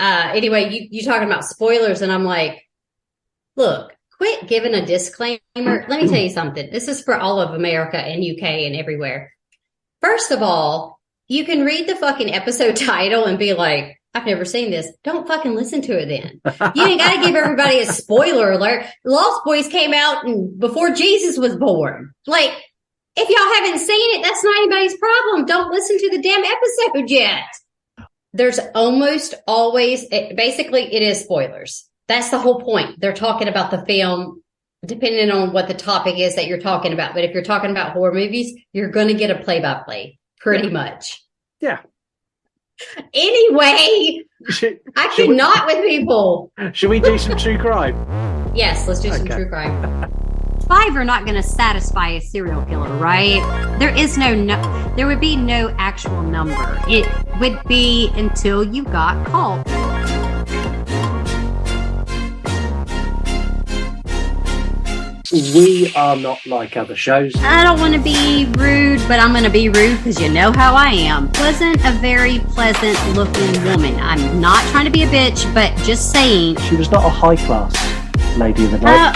Anyway, you talking about spoilers, and I'm like, look, quit giving a disclaimer. Let me tell you something. This is for all of America and UK and everywhere. First of all, you can read the fucking episode title and be like, I've never seen this. Don't fucking listen to it then. You ain't got to give everybody a spoiler alert. Lost Boys came out before Jesus was born. Like, if y'all haven't seen it, that's not anybody's problem. Don't listen to the damn episode yet. There's almost always, basically, it is spoilers. That's the whole point. They're talking about the film, depending on what the topic is that you're talking about. But if you're talking about horror movies, you're going to get a play-by-play, pretty much. Yeah. Anyway, I cannot with people. Should we do some true crime? Yes, let's do some true crime. 5 are not going to satisfy a serial killer, right? There would be no actual number. It would be until you got caught. We are not like other shows. I don't want to be rude, but I'm going to be rude because you know how I am. Wasn't a very pleasant looking woman. I'm not trying to be a bitch, but just saying. She was not a high class lady of the night.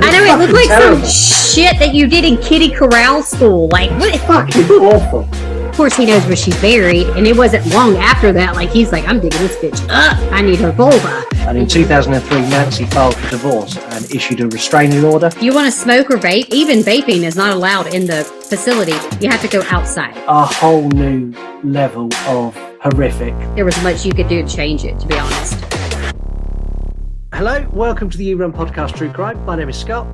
I know, it looked like terrible. Some shit that you did in Kitty Corral school. Like, what? Fucking awful. Of course, he knows where she's buried, and it wasn't long after that. Like, he's like, I'm digging this bitch up. I need her vulva. And in 2003, Nancy filed for divorce and issued a restraining order. You want to smoke or vape? Even vaping is not allowed in the facility. You have to go outside. A whole new level of horrific. There was much you could do to change it, to be honest. Hello, welcome to the You Run Podcast True Crime. My name is Scott.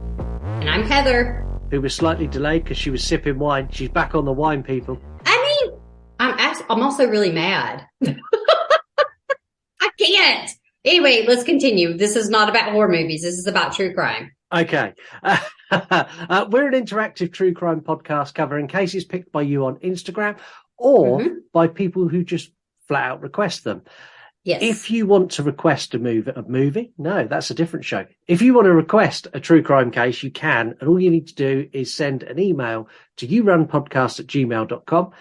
And I'm Heather. Who was slightly delayed because she was sipping wine. She's back on the wine, people. I mean, I'm also really mad. I can't. Anyway, let's continue. This is not about horror movies. This is about true crime. Okay. We're an interactive true crime podcast covering cases picked by you on Instagram or by people who just flat out request them. Yes. If you want to request a movie, no, that's a different show. If you want to request a true crime case, you can. And all you need to do is send an email to yourunpodcast@gmail.com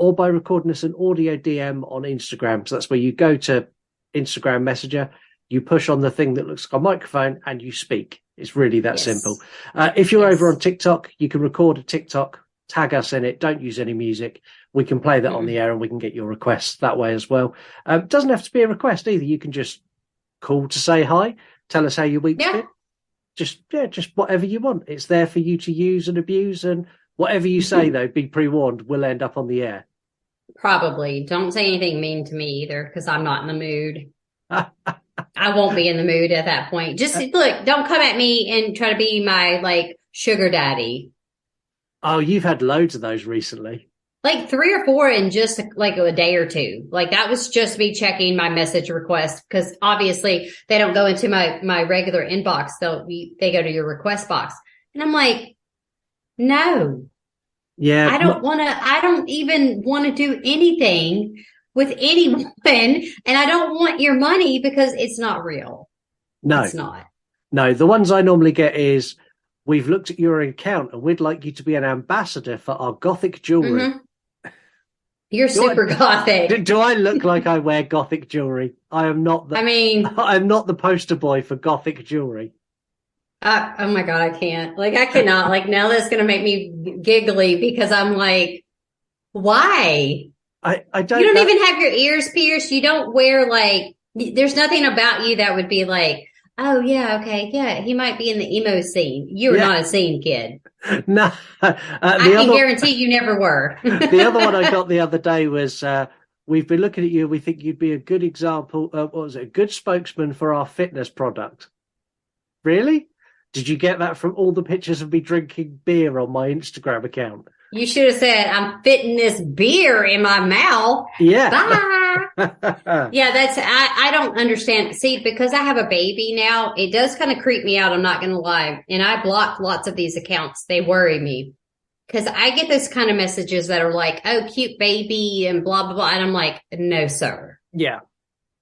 or by recording us an audio DM on Instagram. So that's where you go to Instagram Messenger, you push on the thing that looks like a microphone and you speak. It's really that simple. If you're over on TikTok, you can record a TikTok, tag us in it, don't use any music. We can play that on the air and we can get your requests that way as well. It doesn't have to be a request either. You can just call to say hi, tell us how your week's been. Just whatever you want. It's there for you to use and abuse, and whatever you say, though, be pre-warned, we'll end up on the air. Probably. Don't say anything mean to me either, because I'm not in the mood. I won't be in the mood at that point. Just look, don't come at me and try to be my sugar daddy. Oh, you've had loads of those recently. Like 3 or 4 in just a day or two. Like that was just me checking my message request, because obviously they don't go into my regular inbox. They go to your request box. And I'm like, no. Yeah. I don't even want to do anything with anyone, and I don't want your money because it's not real. No. It's not. No, the ones I normally get is, we've looked at your account and we'd like you to be an ambassador for our gothic jewelry. Mm-hmm. You're super gothic. Do I look like I wear gothic jewelry? I'm not the poster boy for gothic jewelry. Oh my God, I can't. I cannot. Now that's going to make me giggly, because I'm like, why? I don't. You don't even have your ears pierced. You don't wear there's nothing about you that would be like, oh yeah, okay, yeah, he might be in the emo scene. You're not a scene kid. No, I can guarantee you never were. The other one I got the other day was, we've been looking at you. We think you'd be a good example. A good spokesman for our fitness product. Really? Did you get that from all the pictures of me drinking beer on my Instagram account? You should have said, I'm fitting this beer in my mouth. Yeah. Bye. Yeah, I don't understand. See, because I have a baby now, it does kind of creep me out. I'm not going to lie. And I block lots of these accounts. They worry me, because I get those kind of messages that are like, oh, cute baby and blah, blah, blah. And I'm like, no, sir. Yeah.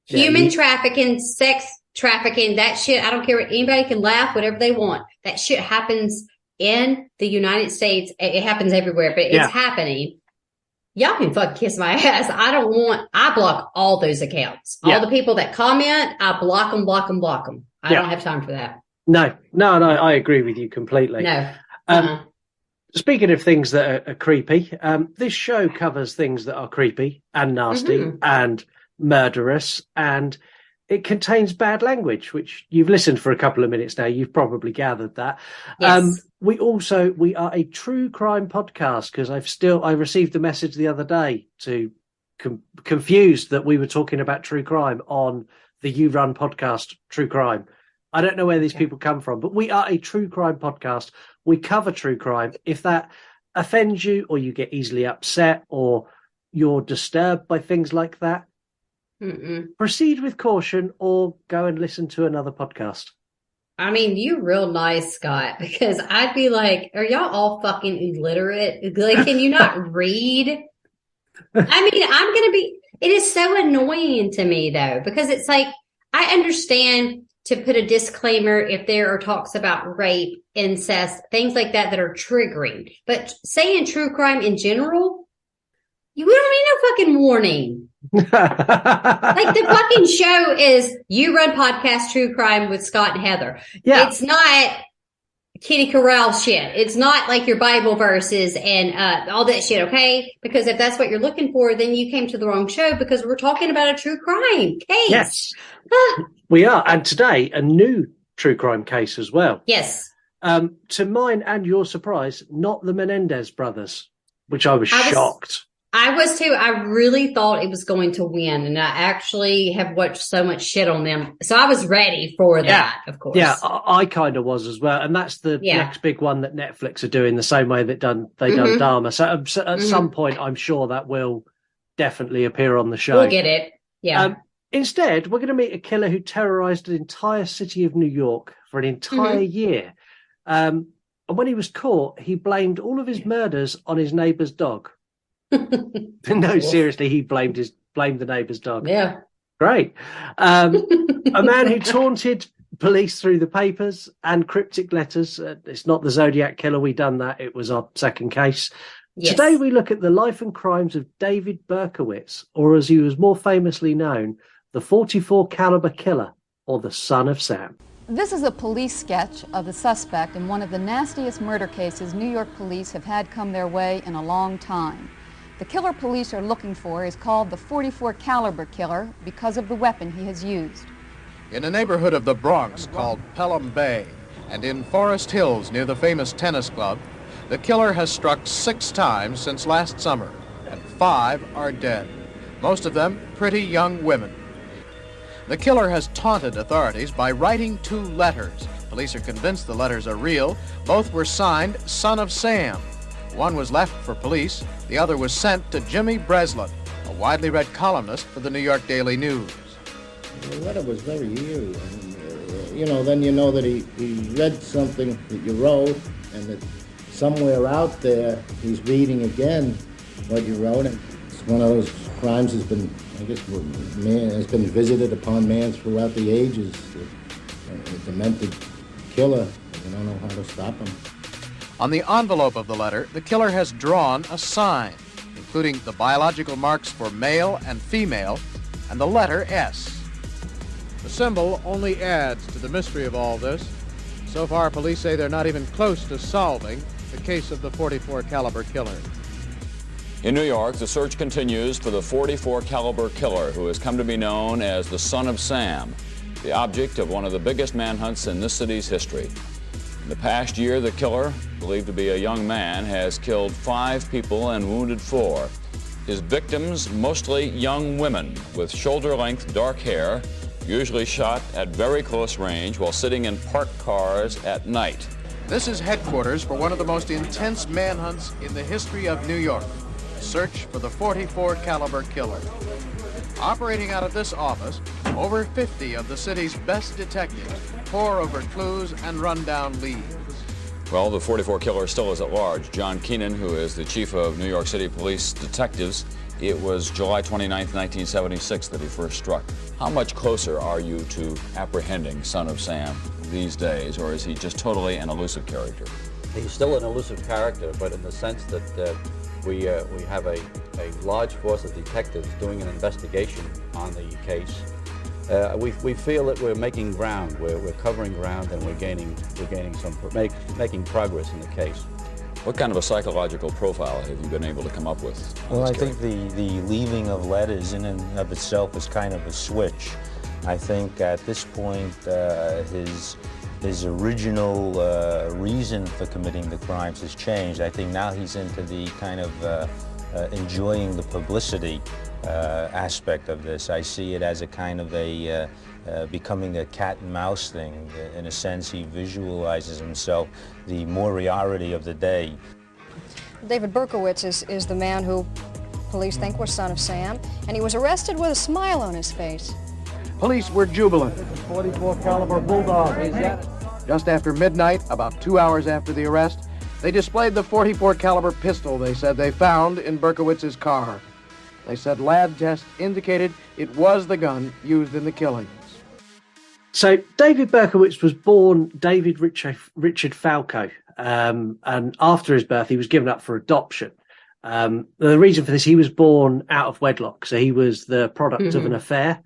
Human trafficking, sex trafficking, that shit. I don't care. Anybody can laugh, whatever they want. That shit happens in the United States. It happens everywhere, but it's happening. y'all can fucking kiss my ass. I block all those accounts. All the people that comment, I block them. I don't have time for that. No, I agree with you completely. No. Speaking of things that are creepy, this show covers things that are creepy and nasty and murderous, and it contains bad language, which you've listened for a couple of minutes now. You've probably gathered that. Yes. We are a true crime podcast, because I received a message the other day to confused that we were talking about true crime on the You Run podcast, True Crime. I don't know where these people come from, but we are a true crime podcast. We cover true crime. If that offends you, or you get easily upset, or you're disturbed by things like that, proceed with caution, or go and listen to another podcast. I mean, you're real nice, Scott, because I'd be like, are y'all all fucking illiterate? Like, can you not read? I mean, it is so annoying to me, though, because it's like, I understand to put a disclaimer if there are talks about rape, incest, things like that are triggering. But saying true crime in general, we don't need no fucking warning. Like, the fucking show is You Run Podcast True Crime with Scott and Heather. Yeah. It's not Kitty Corral shit. It's not like your Bible verses and all that shit, okay? Because if that's what you're looking for, then you came to the wrong show, because we're talking about a true crime case. Yes, we are. And today, a new true crime case as well. Yes. To mine and your surprise, not the Menendez brothers, which I was shocked. I was too. I really thought it was going to win, and I actually have watched so much shit on them. So I was ready for that, of course. Yeah, I kind of was as well. And that's the next big one that Netflix are doing, the same way they've done Dharma. So at some point, I'm sure that will definitely appear on the show. We'll get it. Yeah. Instead, we're going to meet a killer who terrorized an entire city of New York for an entire year. And when he was caught, he blamed all of his murders on his neighbour's dog. No, seriously, he blamed the neighbour's dog. Yeah. Great. A man who taunted police through the papers and cryptic letters. It's not the Zodiac Killer. We done that. It was our second case. Yes. Today we look at the life and crimes of David Berkowitz, or as he was more famously known, the 44 Calibre Killer, or the Son of Sam. This is a police sketch of the suspect in one of the nastiest murder cases New York police have had come their way in a long time. The killer police are looking for is called the 44 Calibre Killer because of the weapon he has used. In a neighborhood of the Bronx called Pelham Bay, and in Forest Hills near the famous tennis club, the killer has struck 6 times since last summer, and 5 are dead, most of them pretty young women. The killer has taunted authorities by writing 2 letters. Police are convinced the letters are real. Both were signed Son of Sam. One was left for police, the other was sent to Jimmy Breslin, a widely read columnist for the New York Daily News. The letter was very eerie. Then you know that he read something that you wrote, and that somewhere out there he's reading again what you wrote. And it's one of those crimes has been, has been visited upon man throughout the ages. A demented killer, you don't know how to stop him. On the envelope of the letter, the killer has drawn a sign, including the biological marks for male and female, and the letter S. The symbol only adds to the mystery of all this. So far, police say they're not even close to solving the case of the 44 Calibre Killer. In New York, the search continues for the 44 Calibre Killer, who has come to be known as the Son of Sam, the object of one of the biggest manhunts in this city's history. In the past year, the killer, believed to be a young man, has killed 5 people and wounded 4. His victims, mostly young women with shoulder-length dark hair, usually shot at very close range while sitting in parked cars at night. This is headquarters for one of the most intense manhunts in the history of New York. Search for the 44 Calibre Killer. Operating out of this office, over 50 of the city's best detectives pore over clues and run down leads. Well, the 44 Killer still is at large. John Keenan, who is the chief of New York City Police Detectives, it was July 29th, 1976 that he first struck. How much closer are you to apprehending Son of Sam these days, or is he just totally an elusive character? He's still an elusive character, but in the sense that We have a large force of detectives doing an investigation on the case. We feel that we're making ground. We're covering ground, and we're making progress in the case. What kind of a psychological profile have you been able to come up with? Well, I think the leaving of letters in and of itself is kind of a switch. I think at this point, his original reason for committing the crimes has changed. I think now he's into the kind of enjoying the publicity aspect of this. I see it as a kind of a becoming a cat and mouse thing. In a sense, he visualizes himself the Moriarty of the day. David Berkowitz is the man who police think was son of Sam, and he was arrested with a smile on his face. Police were jubilant. 44 caliber bulldog. Just after midnight, about 2 hours after the arrest, they displayed the 44 caliber pistol they said they found in Berkowitz's car. They said lab tests indicated it was the gun used in the killings. So David Berkowitz was born David Richard Falco, and after his birth, he was given up for adoption. The reason for this, he was born out of wedlock, so he was the product of an affair.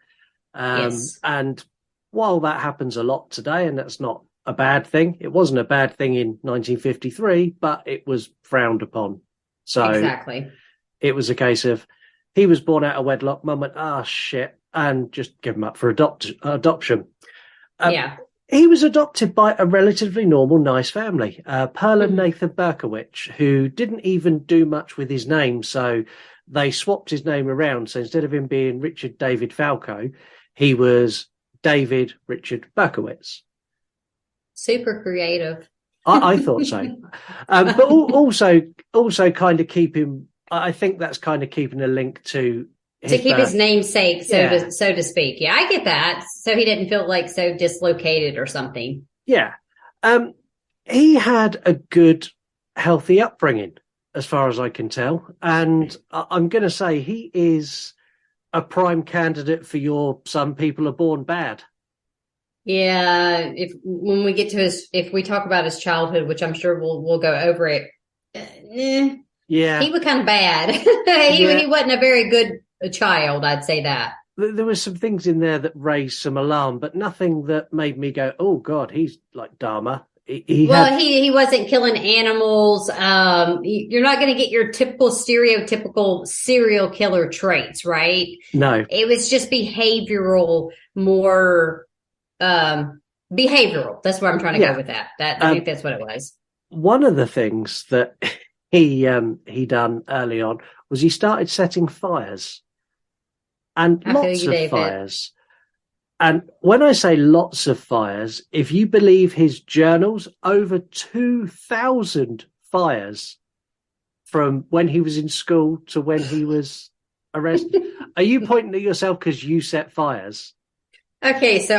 Yes. And while that happens a lot today, and that's not a bad thing, it wasn't a bad thing in 1953, but it was frowned upon. So exactly, it was a case of he was born out of wedlock. Mum went, shit, and just give him up for adoption. He was adopted by a relatively normal, nice family, Pearl and Nathan Berkowitz, who didn't even do much with his name. So they swapped his name around. So instead of him being Richard David Falco, he was David Richard Berkowitz. Super creative. I thought so. But also kind of keeping, I think that's kind of keeping a link to keep his namesake, so to speak. Yeah, I get that. So he didn't feel like so dislocated or something. Yeah. He had a good, healthy upbringing, as far as I can tell. And I'm going to say he is a prime candidate for your some people are born bad. Yeah. When we get to if we talk about his childhood, which I'm sure we'll go over it. Yeah. He was kind of bad. He wasn't a very good child, I'd say that. There were some things in there that raised some alarm, but nothing that made me go, oh God, he's like Dharma. He wasn't killing animals. You're not going to get your typical stereotypical serial killer traits, right? No. It was just behavioral, more behavioral. That's where I'm trying to go with that. I think that's what it was. One of the things that he done early on was he started setting fires. And lots of fires. And when I say lots of fires, if you believe his journals, over 2,000 fires from when he was in school to when he was arrested. Are you pointing at yourself because you set fires? Okay, so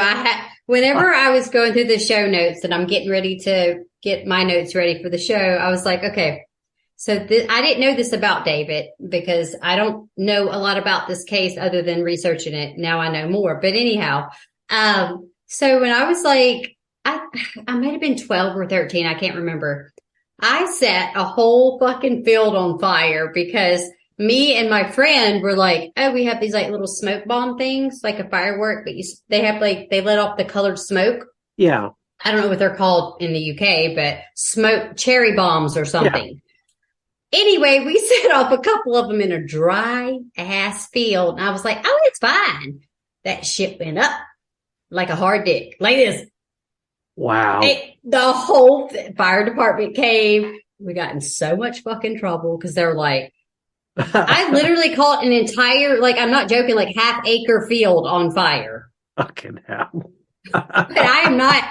whenever I was going through the show notes and I'm getting ready to get my notes ready for the show, I was like, okay. So I didn't know this about David because I don't know a lot about this case other than researching it. Now I know more. But anyhow, so when I was like, I might have been 12 or 13. I can't remember. I set a whole fucking field on fire because me and my friend were like, oh, we have these like little smoke bomb things, like a firework, but they let off the colored smoke. Yeah. I don't know what they're called in the UK, but smoke cherry bombs or something. Yeah. Anyway, we set off a couple of them in a dry ass field. And I was like, oh, it's fine. That shit went up like a hard dick, like this. Wow. The whole fire department came. We got in so much fucking trouble because they're like, I literally caught an entire, like, I'm not joking, like half-acre field on fire. Fucking hell. But I am not,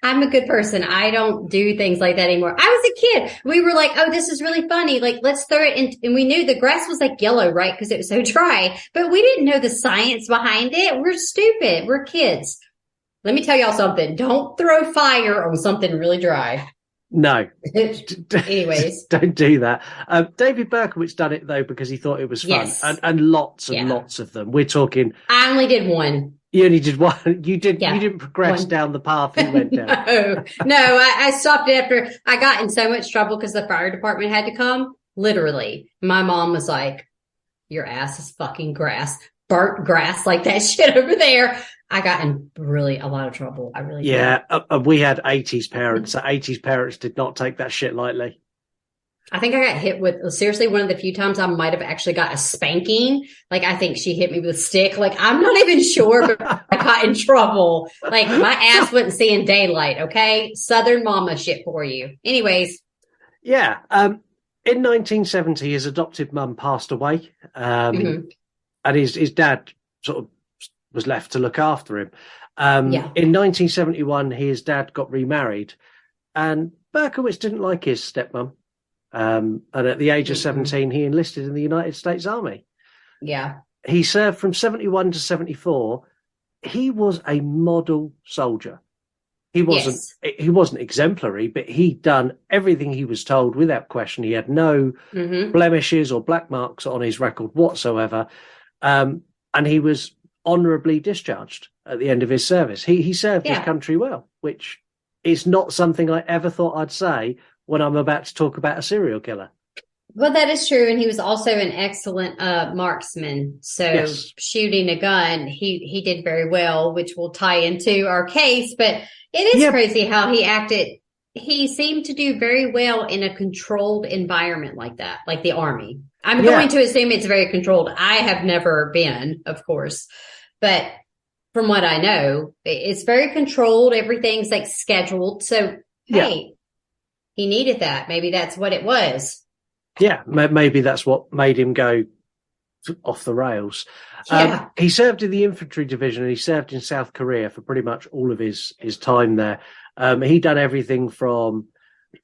I'm a good person. I don't do things like that anymore. I was a kid. We were like, oh, this is really funny. Like, let's throw it in. And we knew the grass was like yellow, right? Because it was so dry. But we didn't know the science behind it. We're stupid. We're kids. Let me tell y'all something. Don't throw fire on something really dry. No. Anyways. Don't do that. David Berkowitz done it, though, because he thought it was fun. Yes. And lots and lots of them. We're talking. I only did one. You only did one. You didn't progress down the path you went down. No, I stopped it after I got in so much trouble because the fire department had to come. literally. My mom was like, your ass is fucking grass, burnt grass like that shit over there. I got in really a lot of trouble. I really did. We had 80s parents. So 80s parents did not take that shit lightly. I think I got hit with, seriously, one of the few times I might have actually got a spanking. Like, I think she hit me with a stick. Like, I'm not even sure, but I got in trouble. Like, my ass wasn't seeing daylight, okay? Southern mama shit for you. Anyways. Yeah. In 1970, his adopted mum passed away. And his dad sort of was left to look after him. In 1971, his dad got remarried. And Berkowitz didn't like his stepmom. And at the age of 17, he enlisted in the United States Army. Yeah. He served from 71 to 74. He was a model soldier. He wasn't exemplary, but he'd done everything he was told without question. He had no blemishes or black marks on his record whatsoever. And he was honorably discharged at the end of his service. He served his country well, which is not something I ever thought I'd say when I'm about to talk about a serial killer. Well, that is true. And he was also an excellent marksman. So shooting a gun, he did very well, which will tie into our case. But it is crazy how he acted. He seemed to do very well in a controlled environment like that, like the Army. I'm going to assume it's very controlled. I have never been, of course. But from what I know, it's very controlled. Everything's like scheduled. So, hey, he needed that. Maybe that's what it was. Yeah, maybe that's what made him go off the rails. He served in the infantry division and he served in South Korea for pretty much all of his time there. He'd done everything from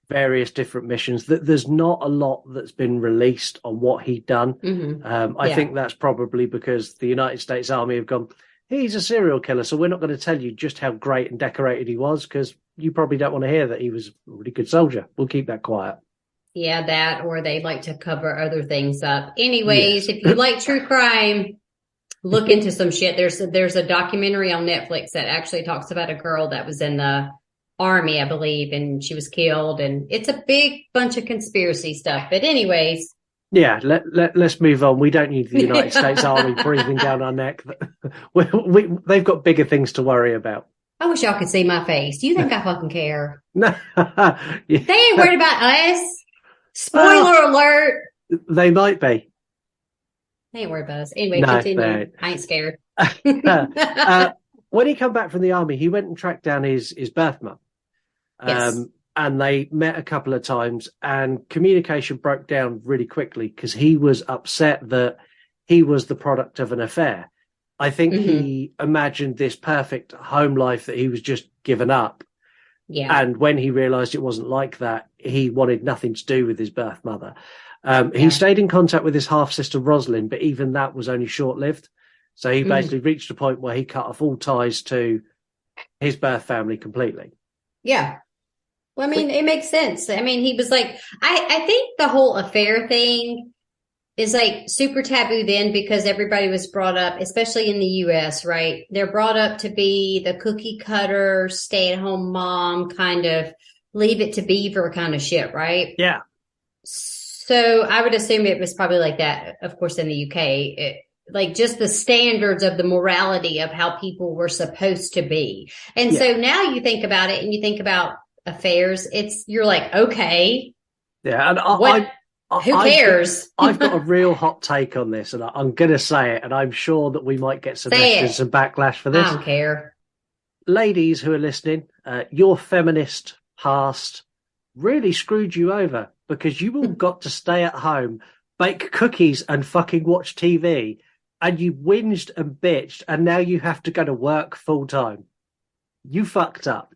various different missions. There's not a lot that's been released on what he'd done. I think that's probably because the United States Army have gone, he's a serial killer, so we're not going to tell you just how great and decorated he was, because you probably don't want to hear that he was a really good soldier. We'll keep that quiet. Yeah, that, or they like to cover other things up. Anyways, if you like true crime, look into some shit. There's a documentary on Netflix that actually talks about a girl that was in the Army, I believe, and she was killed, and it's a big bunch of conspiracy stuff. But anyways. Yeah, let's move on. We don't need the United States Army breathing down our neck. They've got bigger things to worry about. I wish y'all could see my face. Do you think I fucking care? No. They ain't worried about us. Spoiler alert. They might be. They ain't worried about us. Anyway, continue. I ain't scared. When he come back from the Army, he went and tracked down his birth mum. And they met a couple of times, and communication broke down really quickly because he was upset that he was the product of an affair. I think he imagined this perfect home life that he was just given up. Yeah. And when he realized it wasn't like that, he wanted nothing to do with his birth mother. He stayed in contact with his half-sister Rosalind, but even that was only short-lived. So he basically reached a point where he cut off all ties to his birth family completely. Yeah. Well, I mean, it makes sense. I mean, he was like, I think the whole affair thing is like super taboo then, because everybody was brought up, especially in the US, right? They're brought up to be the cookie cutter, stay at home mom, kind of leave it to beaver kind of shit, right? Yeah. So I would assume it was probably like that, of course, in the UK, like just the standards of the morality of how people were supposed to be. And so now you think about it and you think about affairs, you're like, okay. Yeah. And who cares? I've got a real hot take on this, and I'm going to say it, and I'm sure that we might get some backlash for this. I don't care. Ladies who are listening, your feminist past really screwed you over, because you all got to stay at home, bake cookies and fucking watch TV, and you whinged and bitched, and now you have to go to work full time. You fucked up.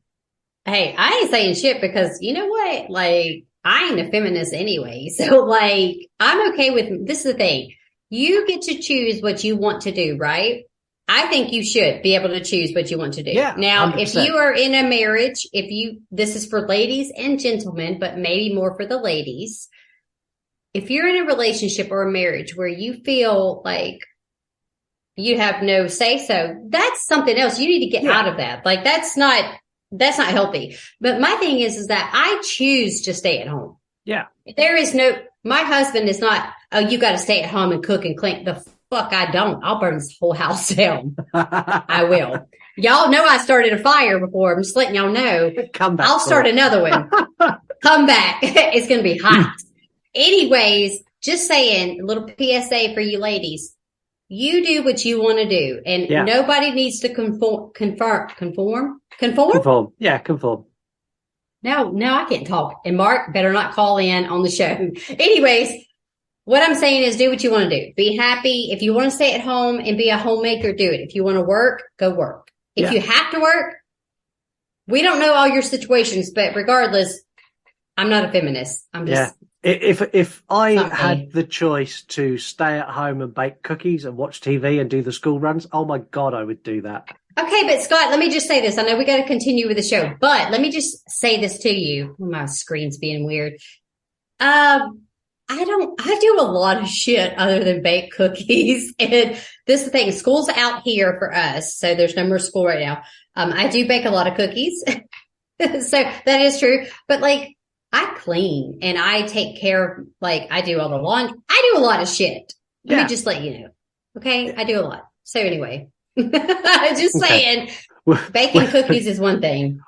Hey, I ain't saying shit, because you know what? Like, I ain't a feminist anyway. So like, I'm okay with, this is the thing. You get to choose what you want to do, right? I think you should be able to choose what you want to do. Yeah, now, 100%. If you are in a marriage, this is for ladies and gentlemen, but maybe more for the ladies. If you're in a relationship or a marriage where you feel like you have no say so, that's something else. You need to get out of that. Like, that's not healthy. But my thing is that I choose to stay at home. Yeah. There is My husband is not, oh, you got to stay at home and cook and clean. The fuck I don't. I'll burn this whole house down. I will. Y'all know I started a fire before. I'm just letting y'all know. Come back. I'll start another one. Come back. It's going to be hot. Anyways, just saying, a little PSA for you ladies. You do what you want to do. And nobody needs to conform. Yeah, conform. No, I can't talk. And Mark better not call in on the show. Anyways, what I'm saying is do what you want to do. Be happy. If you want to stay at home and be a homemaker, do it. If you want to work, go work. If you have to work, we don't know all your situations, but regardless, I'm not a feminist. I'm just... If I had the choice to stay at home and bake cookies and watch TV and do the school runs, oh my God, I would do that. Okay, but Scott, let me just say this. I know we got to continue with the show, but let me just say this to you. My screen's being weird. I do a lot of shit other than bake cookies. And this is the thing. School's out here for us. So there's no more school right now. I do bake a lot of cookies. So that is true. But like, I clean and I take care of, like, I do all the laundry. I do a lot of shit. Let me just let you know. Okay. I do a lot. So anyway, just saying, baking cookies is one thing.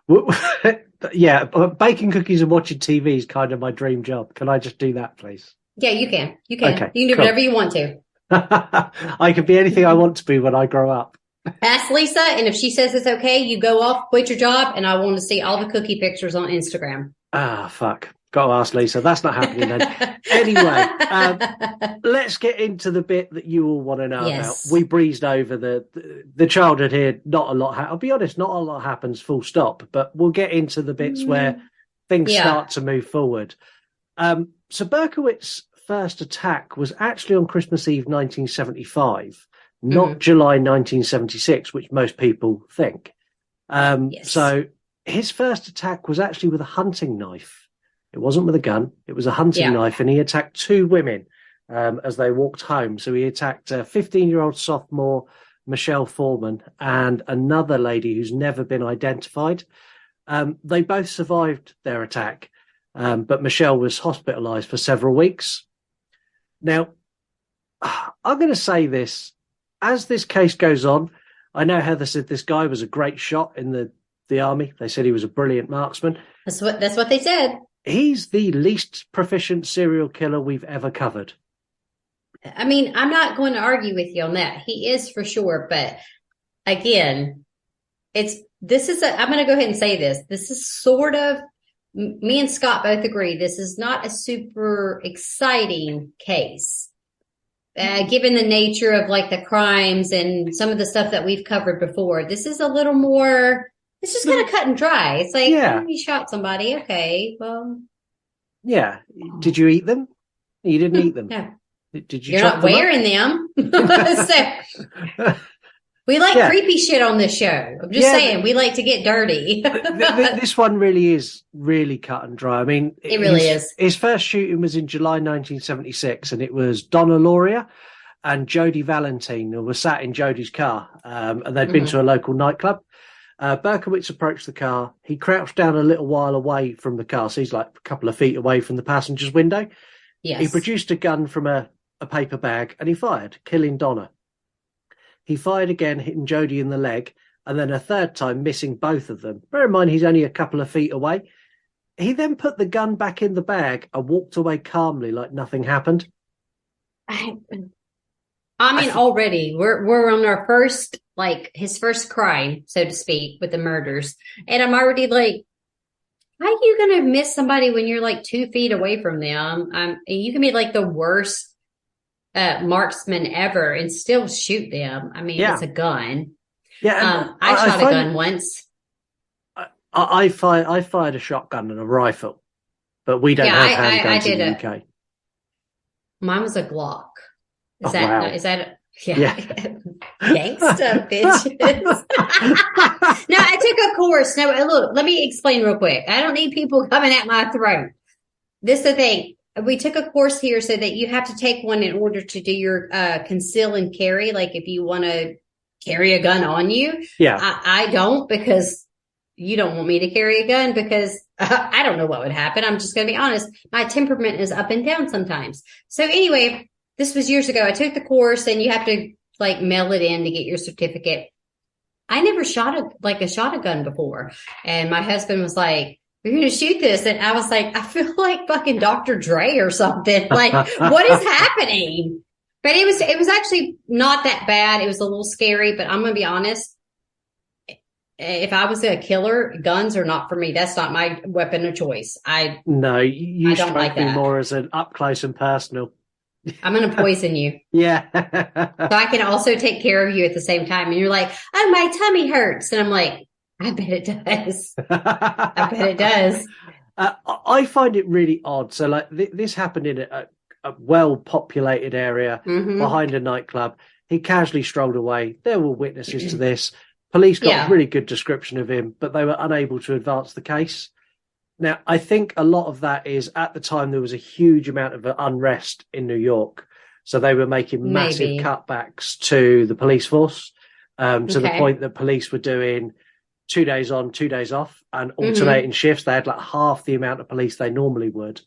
Yeah. Baking cookies and watching TV is kind of my dream job. Can I just do that, please? Yeah, you can. You can. Okay, you can do whatever you want to. I can be anything I want to be when I grow up. Ask Lisa. And if she says it's okay, you go off, quit your job. And I want to see all the cookie pictures on Instagram. Fuck. Got to ask Lisa. That's not happening then. Anyway, let's get into the bit that you all want to know about. We breezed over the childhood here. Not a lot. I'll be honest, not a lot happens full stop, but we'll get into the bits where things start to move forward. So Berkowitz's first attack was actually on Christmas Eve 1975, not July 1976, which most people think. So his first attack was actually with a hunting knife. It wasn't with a gun. It was a hunting knife, and he attacked two women as they walked home. So he attacked a 15-year-old sophomore, Michelle Foreman, and another lady who's never been identified. They both survived their attack, but Michelle was hospitalized for several weeks. Now, I'm going to say this. As this case goes on, I know Heather said this guy was a great shot in the army. They said he was a brilliant marksman. That's what they said. He's the least proficient serial killer we've ever covered. I mean, I'm not going to argue with you on that. He is for sure. But again, I'm going to go ahead and say this. This is sort of, me and Scott both agree, this is not a super exciting case. Given the nature of like the crimes and some of the stuff that we've covered before, this is a little more, it's just kind of cut and dry. It's like, you shot somebody. Okay, well. Yeah. Did you eat them? You didn't eat them. No. Did you? You're not wearing them. So, we like creepy shit on this show. I'm just saying, we like to get dirty. This one really is really cut and dry. I mean, it really is. His first shooting was in July 1976, and it was Donna Lauria and Jodie Valentine who were sat in Jodie's car, and they'd been to a local nightclub. Berkowitz approached the car. He crouched down a little while away from the car, so he's like a couple of feet away from the passenger's window. Yes. He produced a gun from a paper bag, and he fired, killing Donna. He fired again, hitting Jodie in the leg, and then a third time, missing both of them. Bear in mind, he's only a couple of feet away. He then put the gun back in the bag and walked away calmly like nothing happened. I mean, already we're on our first, like his first crime, so to speak, with the murders. And I'm already like, how are you going to miss somebody when you're like 2 feet away from them? You can be like the worst marksman ever and still shoot them. I mean, it's a gun. Yeah. I shot a gun once. I fired a shotgun and a rifle, but we don't have handguns in the UK. Mine was a Glock. Is that Yeah. Gangsta bitches. No, I took a course. No, look, let me explain real quick. I don't need people coming at my throat. This is the thing. We took a course here so that you have to take one in order to do your conceal and carry. Like if you want to carry a gun on you. Yeah. I don't, because you don't want me to carry a gun because I don't know what would happen. I'm just going to be honest. My temperament is up and down sometimes. So anyway, this was years ago. I took the course and you have to like mail it in to get your certificate. I never shot a gun before. And my husband was like, "You're going to shoot this." And I was like, I feel like fucking Dr. Dre or something. Like, what is happening? But it was actually not that bad. It was a little scary, but I'm going to be honest. If I was a killer, guns are not for me. That's not my weapon of choice. No, you don't strike like me that. more as an up close and personal. I'm going to poison you. Yeah. So I can also take care of you at the same time. And you're like, "Oh, my tummy hurts." And I'm like, I bet it does. I bet it does. I find it really odd. So like this happened in a well-populated area behind a nightclub. He casually strolled away. There were witnesses to this. Police got a really good description of him, but they were unable to advance the case. Now, I think a lot of that is at the time there was a huge amount of unrest in New York. So they were making massive cutbacks to the police force to the point that police were doing 2 days on, 2 days off and alternating shifts. They had like half the amount of police they normally would.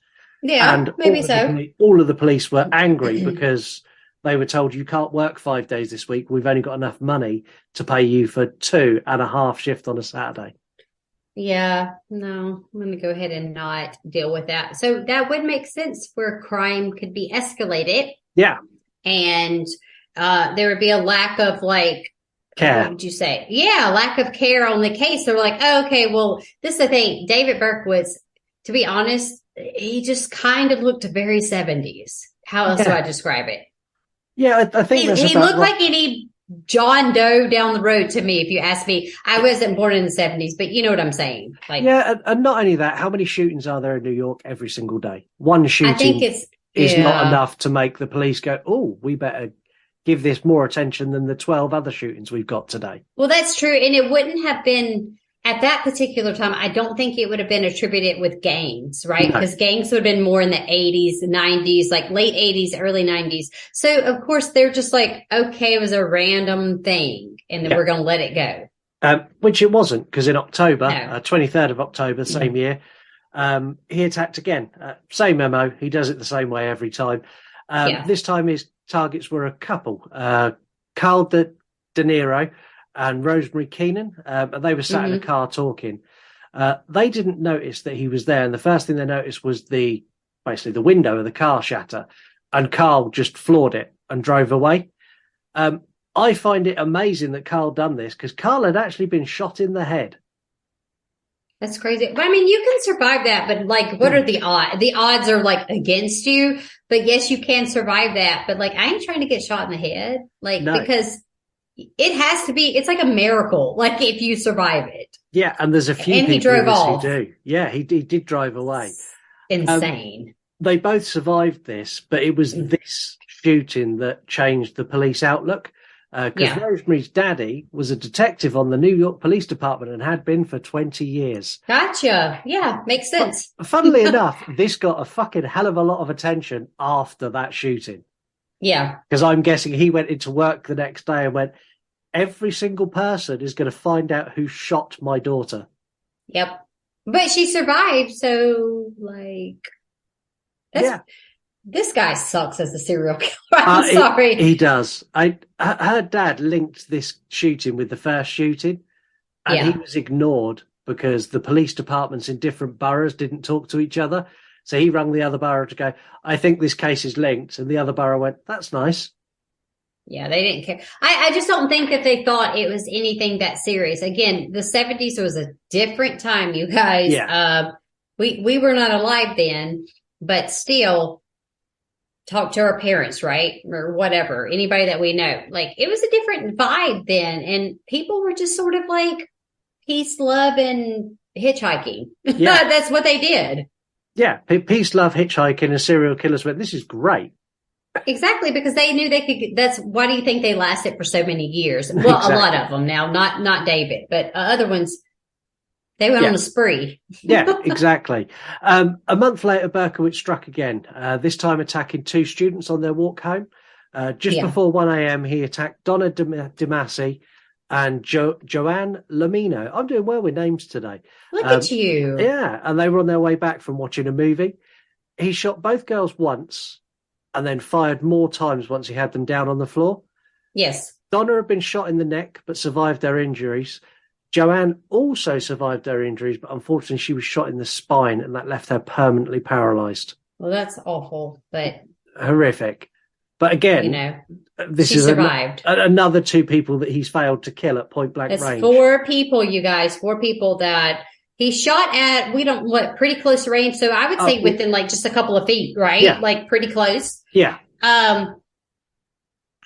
Yeah, and maybe so. All of the police were angry because they were told, "You can't work 5 days this week. We've only got enough money to pay you for 2.5 shifts on a Saturday." Yeah, no, I'm going to go ahead and not deal with that. So that would make sense where crime could be escalated. Yeah. And there would be a lack of like, care. What would you say? Yeah, lack of care on the case. They're like, "Oh, okay, well, this is the thing. David Berkowitz, to be honest, he just kind of looked very 70s. How else do I describe it? Yeah, I think he looked like any John Doe down the road to me, if you ask me. I wasn't born in the 70s, but you know what I'm saying. Like, yeah, and not only that, how many shootings are there in New York every single day? One shooting I think is not enough to make the police go, "Oh, we better give this more attention than the 12 other shootings we've got today." Well, that's true. And it wouldn't have been at that particular time. I don't think it would have been attributed with gangs, right? Because gangs would have been more in the 80s, 90s, like late 80s, early 90s. So, of course, they're just like, okay, it was a random thing, and then we're going to let it go. Which it wasn't, because in October, 23rd of October, same year, he attacked again. Same MO. He does it the same way every time. This time his targets were a couple. Carl De Niro and Rosemary Keenan, and they were sat in a car talking. They didn't notice that he was there, and the first thing they noticed was basically the window of the car shatter, and Carl just floored it and drove away. I find it amazing that Carl done this, because Carl had actually been shot in the head. That's crazy. But I mean, you can survive that, but like, what are the odds? The odds are like against you, but yes, you can survive that. But like, I ain't trying to get shot in the head, because it has to be, it's like a miracle, like if you survive it. Yeah, and there's a few people he drove off. who do. Yeah, he did drive away. Insane. They both survived this, but it was this shooting that changed the police outlook. Because Rosemary's daddy was a detective on the New York Police Department and had been for 20 years. Gotcha. Yeah, makes sense. But, funnily enough, this got a fucking hell of a lot of attention after that shooting. Yeah. Because I'm guessing he went into work the next day and went, "Every single person is going to find out who shot my daughter." Yep. But she survived, so like, this guy sucks as a serial killer. I'm sorry. He does. Her dad linked this shooting with the first shooting, and he was ignored because the police departments in different boroughs didn't talk to each other. So he rang the other borough to go, "I think this case is linked." And the other borough went, "That's nice." Yeah, they didn't care. I just don't think that they thought it was anything that serious. Again, the 70s was a different time, you guys. Yeah. We were not alive then, but still, talk to our parents, right? Or whatever, anybody that we know. Like, it was a different vibe then, and people were just sort of like peace, love, and hitchhiking. Yeah. That's what they did. Yeah, peace, love, hitchhiking, and serial killers went, "This is great." Exactly, because they knew they could. Why do you think they lasted for so many years? Well, exactly. A lot of them now, not David, but other ones, they went on a spree. Yeah, exactly. A month later, Berkowitz struck again, this time attacking two students on their walk home. Just before 1 a.m., he attacked Donna DeMasi and Joanne Lamino. I'm doing well with names today. Look at you. Yeah, and they were on their way back from watching a movie. He shot both girls once and then fired more times once he had them down on the floor. Yes. Donna had been shot in the neck but survived their injuries. Joanne also survived her injuries, but unfortunately she was shot in the spine and that left her permanently paralysed. Well, that's awful, but... Horrific. But again, you know, this she is survived. Another 2 people that he's failed to kill at point blank It's range. 4 people, you guys. 4 people that he shot at. Pretty close range. So I would say within like just a couple of feet, right? Yeah. Like pretty close. Yeah. I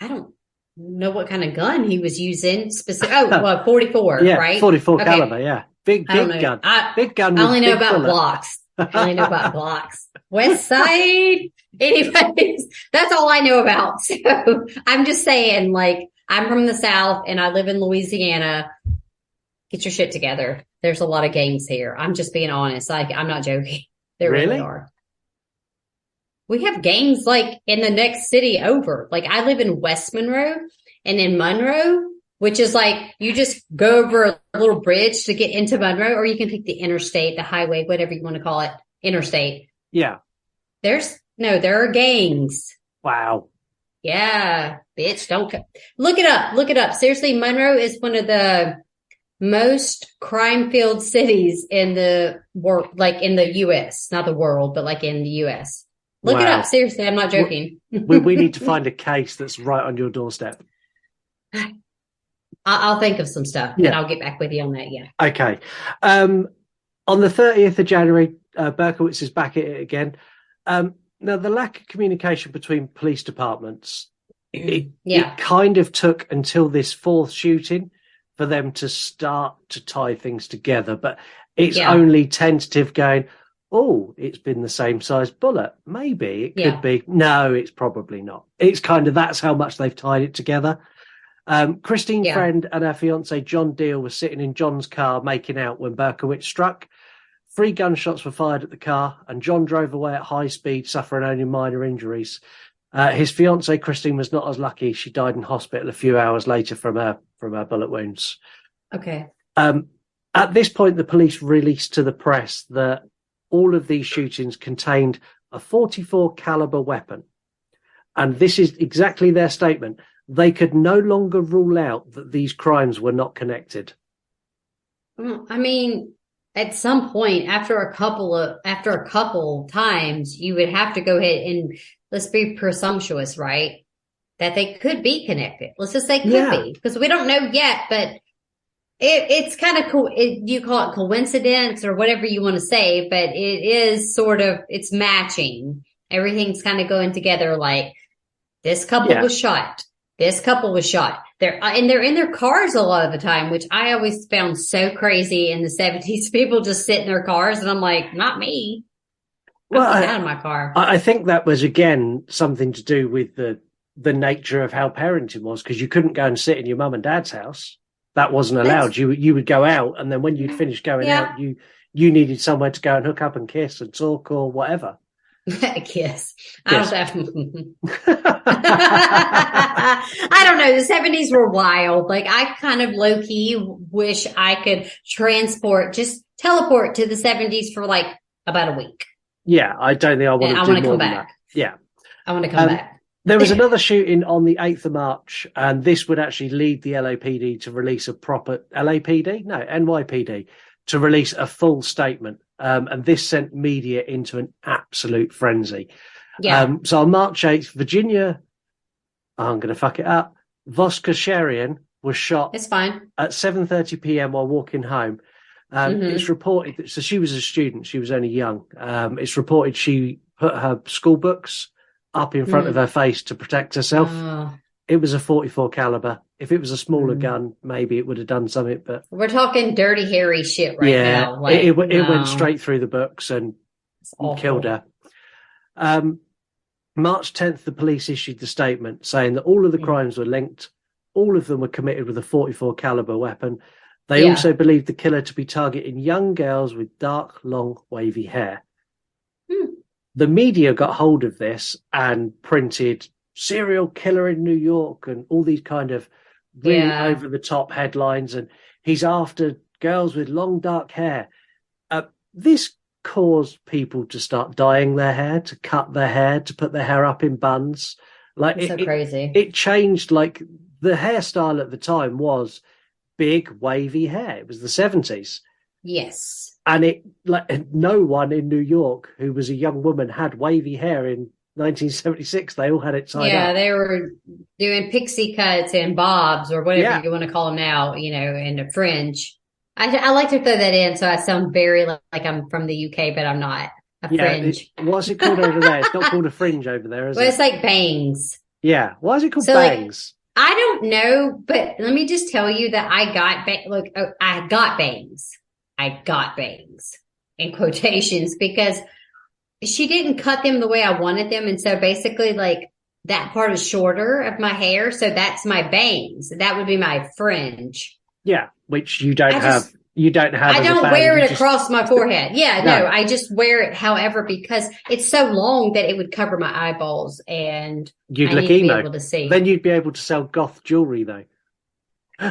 don't know what kind of gun he was using. 44, yeah, right? 44 caliber. Yeah, big gun. Big gun. I only know about bullet. blocks. I only know about blocks. West Side. Anyways, that's all I know about. So I'm just saying, like, I'm from the South and I live in Louisiana. Get your shit together. There's a lot of gangs here. I'm just being honest. Like, I'm not joking. There really are. We have gangs like in the next city over. Like, I live in West Monroe, and in Monroe, which is like you just go over a little bridge to get into Monroe, or you can take the interstate, the highway, whatever you want to call it, interstate. Yeah. There are gangs. Wow. Yeah, bitch, don't look it up. Look it up. Seriously, Monroe is one of the most crime-filled cities in the world, like in the U.S., not the world, but like in the U.S. Look it up. Seriously, I'm not joking. We need to find a case that's right on your doorstep. I'll think of some stuff and I'll get back with you on that. Yeah. Okay. On the 30th of January, Berkowitz is back at it again. Now, the lack of communication between police departments, it kind of took until this 4th shooting for them to start to tie things together. But it's only tentative going, it's been the same size bullet. Maybe it could be. No, it's probably not. It's kind of, that's how much they've tied it together. Christine Friend and her fiance, John Deal, were sitting in John's car making out when Berkowitz struck. 3 gunshots were fired at the car, and John drove away at high speed, suffering only minor injuries. His fiancée, Christine, was not as lucky. She died in hospital a few hours later from her bullet wounds. Okay. At this point, the police released to the press that all of these shootings contained a 44 caliber weapon. And this is exactly their statement. They could no longer rule out that these crimes were not connected. I mean, at some point, after a couple times, you would have to go ahead and let's be presumptuous, right? That they could be connected. Let's just say could be, because we don't know yet, but it's kind of cool. You call it coincidence or whatever you want to say, but it is sort of, it's matching. Everything's kind of going together. Like this couple was shot. This couple was shot. They're in their cars a lot of the time, which I always found so crazy in the 70s. People just sit in their cars, and I'm like, not me. Well, I'm out of my car. I think that was, again, something to do with the nature of how parenting was, because you couldn't go and sit in your mum and dad's house. That wasn't allowed. You would go out, and then when you'd finished going out, you needed somewhere to go and hook up and kiss and talk or whatever. Kiss. I don't know. The 70s were wild. Like, I kind of low key wish I could teleport to the 70s for like about a week. Yeah, I don't think I want to do more than that. Yeah. I want to come back. There was another shooting on the 8th of March, and this would actually lead the LAPD to release a proper NYPD to release a full statement. And this sent media into an absolute frenzy. Yeah. So on March 8th, Virginia, I'm going to fuck it up, Voskasharian was shot it's fine. At 7:30 p.m. while walking home. It's reported that, so she was a student, she was only young. It's reported she put her school books up in front of her face to protect herself. It was a 44 caliber. If it was a smaller gun, maybe it would have done something. But we're talking dirty, hairy shit right now. Like, it went straight through the books and killed her. March 10th, the police issued the statement saying that all of the crimes were linked. All of them were committed with a 44 caliber weapon. They also believed the killer to be targeting young girls with dark, long, wavy hair. The media got hold of this and printed serial killer in New York and all these kind of really over the top headlines, and he's after girls with long dark hair. This caused people to start dyeing their hair, to cut their hair, to put their hair up in buns. Like it's so crazy. It changed. Like the hairstyle at the time was big wavy hair. It was the 70s. Yes. And no one in New York who was a young woman had wavy hair in 1976. They all had it tied up. Yeah, they were doing pixie cuts and bobs or whatever you want to call them now, and a fringe. I like to throw that in so I sound very like I'm from the UK, but I'm not. Fringe. What's it called over there? It's not called a fringe over there, is it? Well, it's like bangs. Yeah. Why is it called bangs? I don't know, but let me just tell you that I got I got bangs. I got bangs in quotations because she didn't cut them the way I wanted them. And so basically that part is shorter of my hair. So that's my bangs. That would be my fringe. Yeah. Which you don't have. You don't have. I don't wear it across my forehead. Yeah, no, I just wear it. However, because it's so long that it would cover my eyeballs, and you'd look emo. Be able to see. Then you'd be able to sell goth jewelry, though.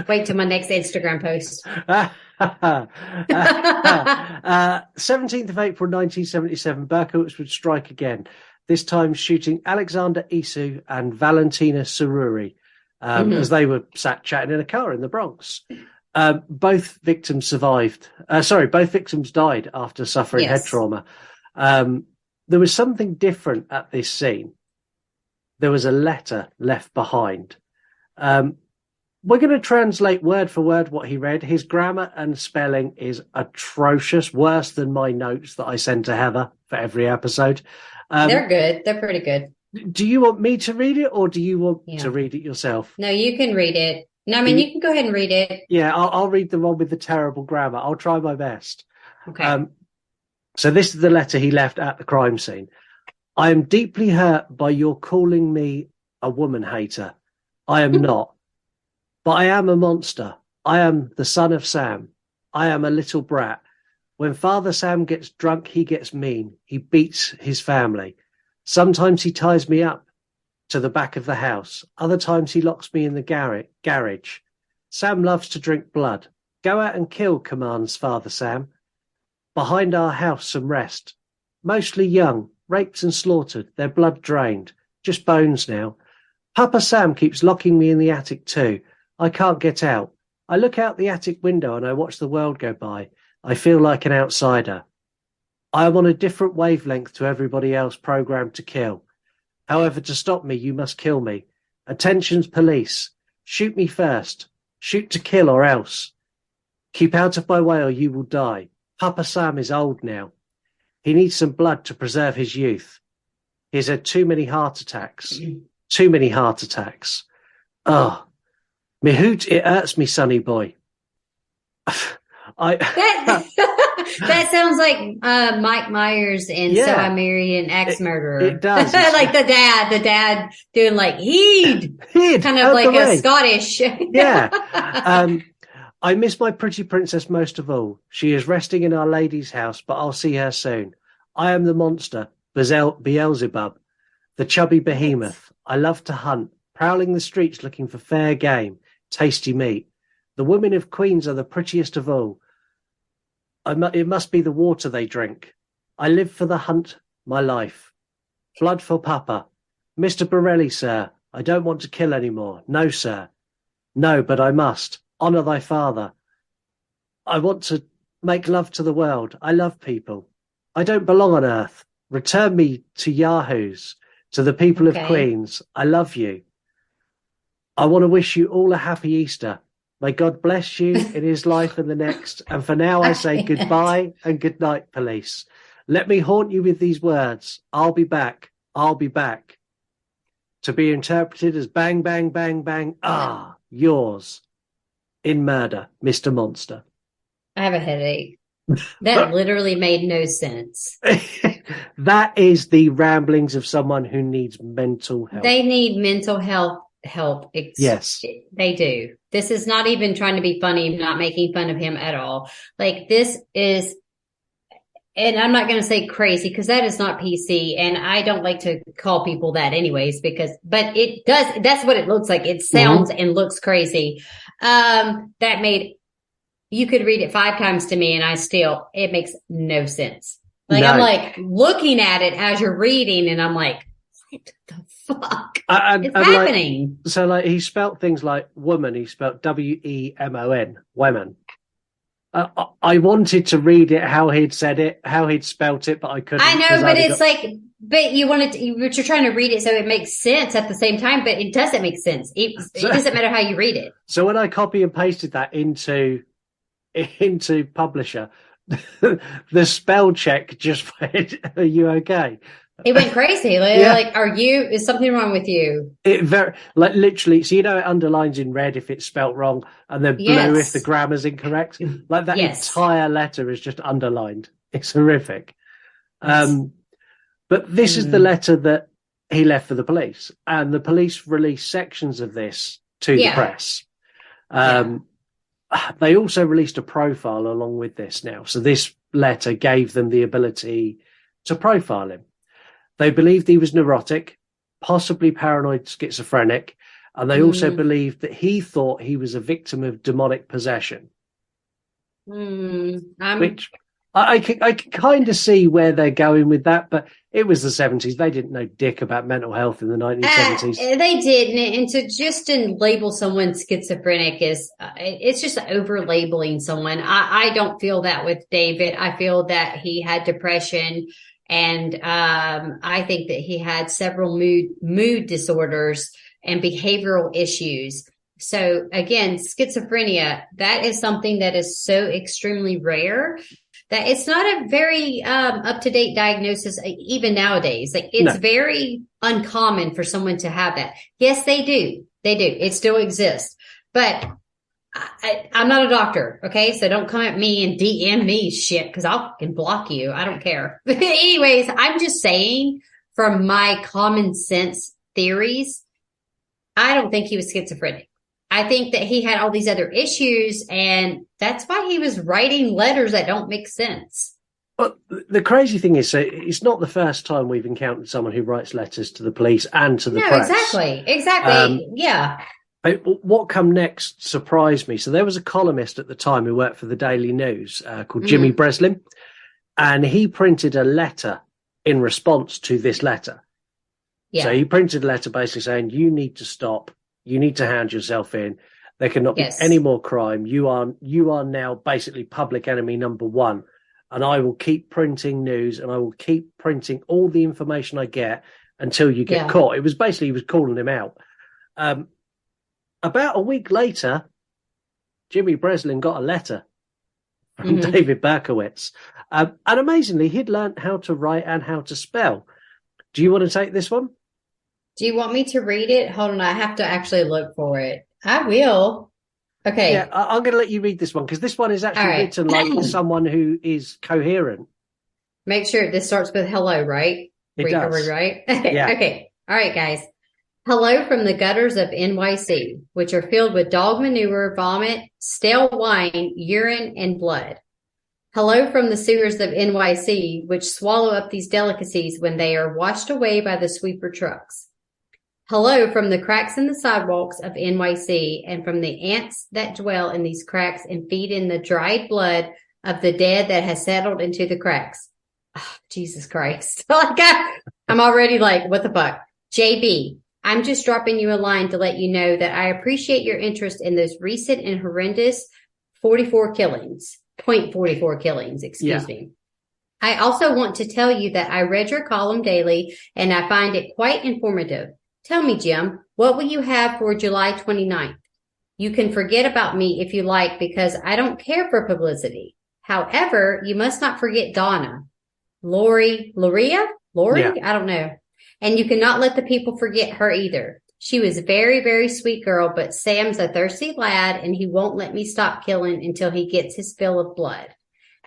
Wait till my next Instagram post. 17th of April, 1977, Berkowitz would strike again. This time, shooting Alexander Isu and Valentina Sururi as they were sat chatting in a car in the Bronx. Both victims survived. Both victims died after suffering head trauma. There was something different at this scene. There was a letter left behind. We're going to translate word for word what he read. His grammar and spelling is atrocious, worse than my notes that I send to Heather for every episode. They're good. They're pretty good. Do you want me to read it, or do you want to read it yourself? No, you can read it. No, I mean, you can go ahead and read it. Yeah, I'll read the one with the terrible grammar. I'll try my best. Okay. So this is the letter he left at the crime scene. I am deeply hurt by your calling me a woman hater. I am not. But I am a monster. I am the son of Sam. I am a little brat. When Father Sam gets drunk, he gets mean. He beats his family. Sometimes he ties me up to the back of the house. Other times he locks me in the garage. Sam loves to drink blood. Go out and kill, commands Father Sam. Behind our house some rest. Mostly young, raped and slaughtered, their blood drained. Just bones now. Papa Sam keeps locking me in the attic too. I can't get out. I look out the attic window and I watch the world go by. I feel like an outsider. I am on a different wavelength to everybody else programmed to kill. However, to stop me, you must kill me. Attention's police. Shoot me first. Shoot to kill or else. Keep out of my way or you will die. Papa Sam is old now. He needs some blood to preserve his youth. He's had too many heart attacks. Too many heart attacks. Oh, me hoot, it hurts me, sonny boy. That sounds like Mike Myers in So I Married an Axe Murderer. It does. Like the dad doing like heed kind of like a Scottish. Yeah. I miss my pretty princess most of all. She is resting in Our Lady's house, but I'll see her soon. I am the monster, Beelzebub, the chubby behemoth. I love to hunt, prowling the streets looking for fair game, tasty meat. The women of Queens are the prettiest of all. It must be the water they drink. I live for the hunt, my life. Blood for Papa. Mr. Borelli, sir, I don't want to kill any more. No, sir. No, but I must. Honour thy father. I want to make love to the world. I love people. I don't belong on earth. Return me to Yahoos, to the people of Queens. I love you. I want to wish you all a happy Easter. May God bless you in his life and the next. And for now, I say goodbye and good night, police. Let me haunt you with these words. I'll be back. I'll be back. To be interpreted as bang, bang, bang, bang. Ah, yours. In murder, Mr. Monster. I have a headache. That literally made no sense. That is the ramblings of someone who needs mental help. They need mental health help. Yes. They do. This is not even trying to be funny, not making fun of him at all. Like, this is, and I'm not going to say crazy because that is not PC, and I don't like to call people that anyways, but it does, that's what it looks like. It sounds and looks crazy. That made, you could read it 5 times to me and it makes no sense. Like, no. I'm like looking at it as you're reading and I'm like, what the fuck is happening? Like, so like he spelt things like woman, he spelt WEMON, women. I wanted to read it how he'd said it, how he'd spelt it, but I couldn't. I know, but it's but you're trying to read it so it makes sense at the same time, but it doesn't make sense. It doesn't matter how you read it. So when I copy and pasted that into Publisher, the spell check just went, "Are you okay?" It went crazy. Like, is something wrong with you? It literally, so it underlines in red if it's spelt wrong, and then blue if the grammar's incorrect. Like that entire letter is just underlined. It's horrific. But this is the letter that he left for the police, and the police released sections of this to the press. They also released a profile along with this now. So this letter gave them the ability to profile him. They believed he was neurotic, possibly paranoid schizophrenic, and they also believed that he thought he was a victim of demonic possession. Which I can kind of see where they're going with that, but it was the 70s. They didn't know dick about mental health in the 1970s. They didn't, and to just label someone schizophrenic it's just over labeling someone. I don't feel that with David. I feel that he had depression. And I think that he had several mood disorders and behavioral issues. So again, schizophrenia, that is something that is so extremely rare that it's not a very up-to-date diagnosis, even nowadays. Like, it's very uncommon for someone to have that. Yes, they do. It still exists. But I'm not a doctor, okay? So don't come at me and DM me shit, because I'll fucking block you. I don't care. But anyways, I'm just saying, from my common sense theories, I don't think he was schizophrenic. I think that he had all these other issues, and that's why he was writing letters that don't make sense. But the crazy thing is, so it's not the first time we've encountered someone who writes letters to the police and to the press. Exactly. Yeah. What come next surprised me. So there was a columnist at the time who worked for the Daily News called Jimmy Breslin, and he printed a letter in response to this letter. Yeah. So he printed a letter basically saying, you need to stop. You need to hand yourself in. There cannot be any more crime. You are now basically public enemy number one. And I will keep printing news, and I will keep printing all the information I get until you get caught. It was basically, he was calling him out. About a week later, Jimmy Breslin got a letter from David Berkowitz. And amazingly, he'd learned how to write and how to spell. Do you want to take this one? Do you want me to read it? Hold on, I have to actually look for it. I will. Okay. Yeah, I'm going to let you read this one, because this one is actually written like someone who is coherent. Make sure this starts with hello, right? It does. Right? Okay. All right, guys. Hello from the gutters of NYC, which are filled with dog manure, vomit, stale wine, urine, and blood. Hello from the sewers of NYC, which swallow up these delicacies when they are washed away by the sweeper trucks. Hello from the cracks in the sidewalks of NYC and from the ants that dwell in these cracks and feed in the dried blood of the dead that has settled into the cracks. Oh, Jesus Christ. I'm already like, what the fuck? JB. I'm just dropping you a line to let you know that I appreciate your interest in those recent and horrendous 0.44 killings, excuse me. I also want to tell you that I read your column daily and I find it quite informative. Tell me, Jim, what will you have for July 29th? You can forget about me if you like, because I don't care for publicity. However, you must not forget Donna. Lori? Yeah. I don't know. And you cannot let the people forget her either. She was a very, very sweet girl, but Sam's a thirsty lad, and he won't let me stop killing until he gets his fill of blood.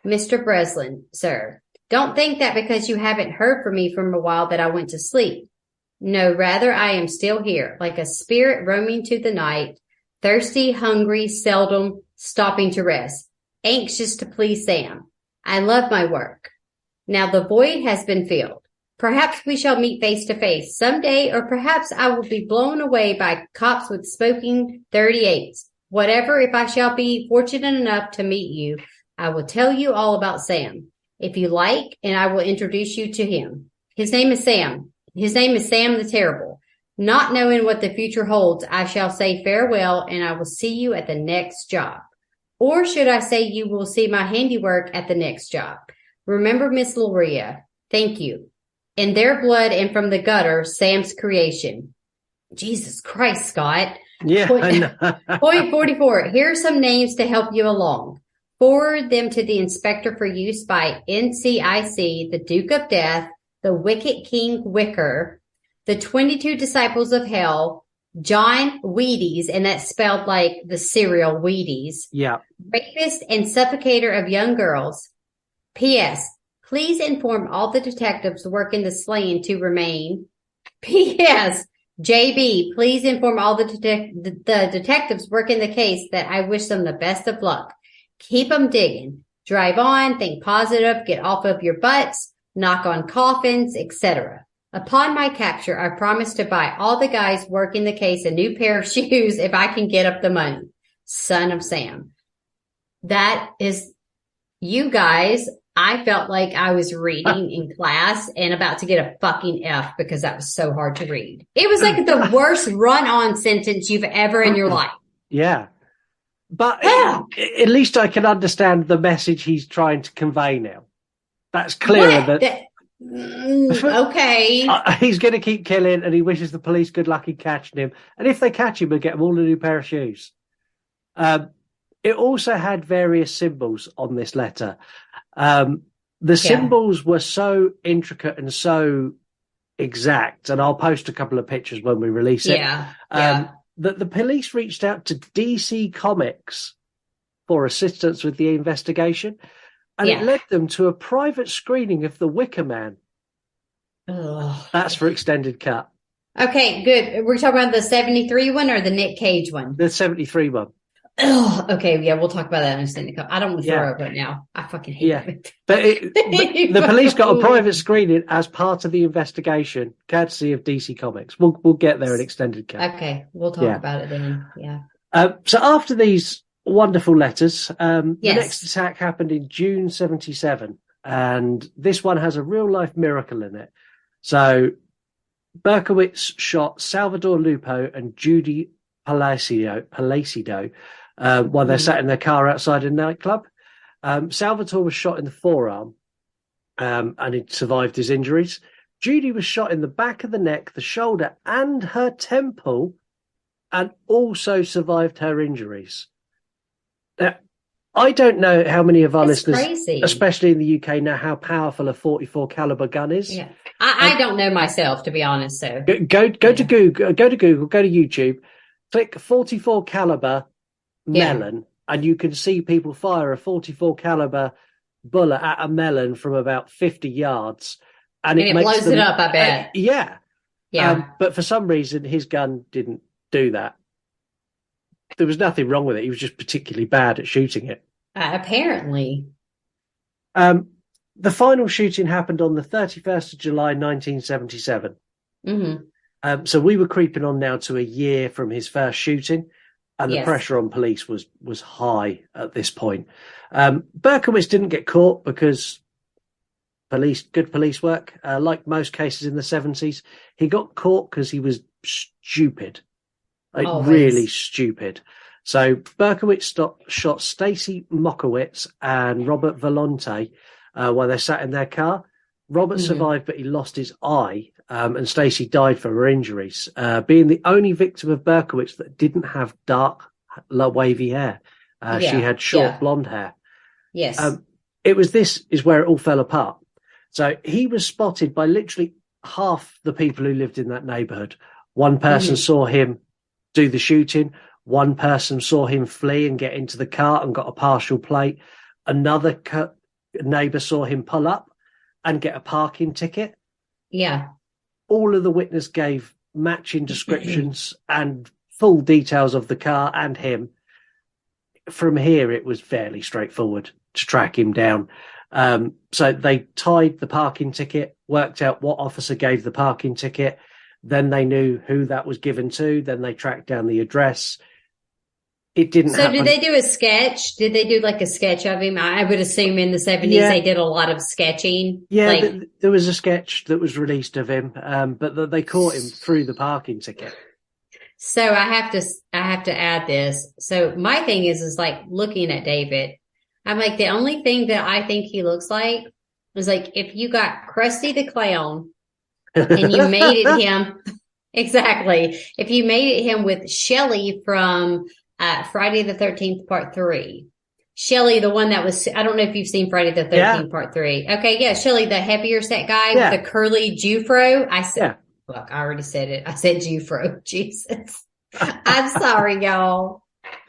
Mr. Breslin, sir, don't think that because you haven't heard from me for a while that I went to sleep. No, rather I am still here, like a spirit roaming to the night, thirsty, hungry, seldom stopping to rest, anxious to please Sam. I love my work. Now the void has been filled. Perhaps we shall meet face to face someday, or perhaps I will be blown away by cops with smoking 38s. Whatever, if I shall be fortunate enough to meet you, I will tell you all about Sam, if you like, and I will introduce you to him. His name is Sam. His name is Sam the Terrible. Not knowing what the future holds, I shall say farewell, and I will see you at the next job. Or should I say you will see my handiwork at the next job? Remember Miss Luria. Thank you. In their blood and from the gutter, Sam's creation. Jesus Christ, Scott. Yeah. Point 44. Here are some names to help you along. Forward them to the inspector for use by NCIC, the Duke of Death, the Wicked King Wicker, the 22 Disciples of Hell, John Wheaties, and that's spelled like the cereal Wheaties. Yeah. Rapist and suffocator of young girls. P.S. Please inform all the detectives working the slaying to remain. P.S. J.B. Please inform all the detectives working the case that I wish them the best of luck. Keep them digging. Drive on, think positive, get off of your butts, knock on coffins, etc. Upon my capture, I promise to buy all the guys working the case a new pair of shoes if I can get up the money. Son of Sam. That is, you guys, I felt like I was reading in class and about to get a fucking F because that was so hard to read. It was like the worst run-on sentence you've ever in your life. Yeah. But at least I can understand the message he's trying to convey now. That's clearer okay. He's going to keep killing and he wishes the police good luck in catching him. And if they catch him, we'll get them all a new pair of shoes. It also had various symbols on this letter. The symbols were so intricate and so exact, and I'll post a couple of pictures when we release it. That the police reached out to DC Comics for assistance with the investigation, and it led them to a private screening of The Wicker Man. That's for extended cut. Okay, good. We're talking about the 73 one or the Nick Cage one? The 73 one. Okay, yeah, we'll talk about that in a second. I don't want to throw up right now. I fucking hate it. But the police got a private screening as part of the investigation, courtesy of DC Comics. We'll get there in extended cut. Okay, we'll talk about it then. Yeah. So after these wonderful letters, the next attack happened in June 1977, and this one has a real life miracle in it. So Berkowitz shot Salvador Lupo and Judy Palacido while they sat in their car outside a nightclub. Salvatore was shot in the forearm and he survived his injuries. Judy was shot in the back of the neck, the shoulder, and her temple, and also survived her injuries. Now, I don't know how many of our listeners, especially in the UK, know how powerful a 44 caliber gun is. Yeah, I don't know myself, to be honest. So go to Google, go to YouTube, click 44 caliber melon, and you can see people fire a 44 caliber bullet at a melon from about 50 yards, and it blows it up. I bet. Yeah. But for some reason, his gun didn't do that. There was nothing wrong with it. He was just particularly bad at shooting it. Apparently. The final shooting happened on the 31st of July, 1977. Mm-hmm. So we were creeping on now to a year from his first shooting, and the pressure on police was high at this point. Berkowitz didn't get caught because good police work. Like most cases in the 70s, he got caught because he was stupid, really stupid. So Berkowitz shot Stacy Mockowitz and Robert Volonte while they sat in their car. Robert survived, but he lost his eye, and Stacy died from her injuries, being the only victim of Berkowitz that didn't have dark, wavy hair. She had short blonde hair. Yes. This is where it all fell apart. So he was spotted by literally half the people who lived in that neighborhood. One person saw him do the shooting. One person saw him flee and get into the car and got a partial plate. Another neighbor saw him pull up and get a parking ticket. Yeah. All of the witnesses gave matching descriptions and full details of the car and him. From here, it was fairly straightforward to track him down. So they tied the parking ticket, worked out what officer gave the parking ticket. Then they knew who that was given to. Then they tracked down the address. It didn't happen. So did they do a sketch? Did they do like a sketch of him? I would assume in the 70s they did a lot of sketching. Yeah, there was a sketch that was released of him, but they caught him through the parking ticket. So I have to add this. So my thing is like looking at David, I'm like, the only thing that I think he looks like is like if you got Krusty the Clown and you made it him, exactly. If you made it him with Shelley from Friday the 13th Part 3. Shelley, the one that was, I don't know if you've seen Friday the 13th Part 3. Okay, yeah, Shelley, the heavier set guy with the curly Jufro. I said, look, I already said it. I said Jufro. Jesus. I'm sorry, y'all.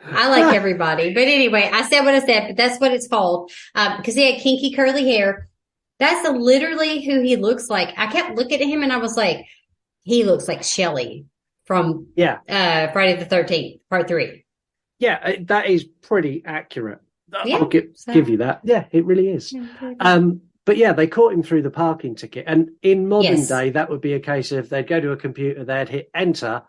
I like everybody. But anyway, I said what I said, but that's what it's called. Because he had kinky curly hair. That's literally who he looks like. I kept looking at him and I was like, he looks like Shelley from Friday the 13th, Part 3. Yeah, that is pretty accurate. I'll give you that. Yeah, it really is. But yeah, they caught him through the parking ticket. And in modern day, that would be a case of they'd go to a computer, they'd hit enter,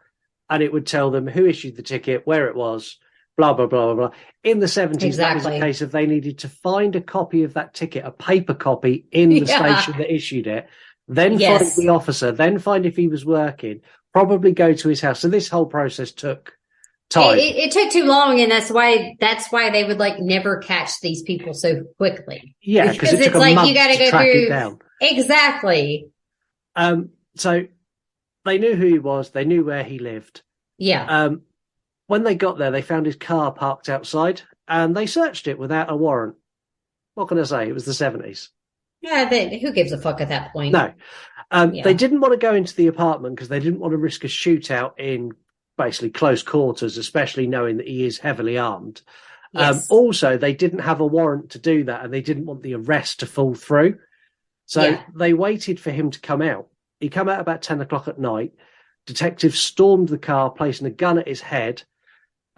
and it would tell them who issued the ticket, where it was, blah, blah, blah, blah, blah. In the 70s, that was a case of they needed to find a copy of that ticket, a paper copy in the station that issued it, then find the officer, then find if he was working, probably go to his house. So this whole process took time. It took too long, and that's why they would like never catch these people so quickly. Yeah, because it took a month you got to go track through it down. Exactly. So they knew who he was. They knew where he lived. Yeah. When they got there, they found his car parked outside, and they searched it without a warrant. What can I say? It was the 70s. Yeah, who gives a fuck at that point? No. They didn't want to go into the apartment because they didn't want to risk a shootout in basically close quarters, especially knowing that he is heavily armed. Also, they didn't have a warrant to do that, and they didn't want the arrest to fall through. So they waited for him to come out. He came out about 10 o'clock at night. Detectives stormed the car, placing a gun at his head,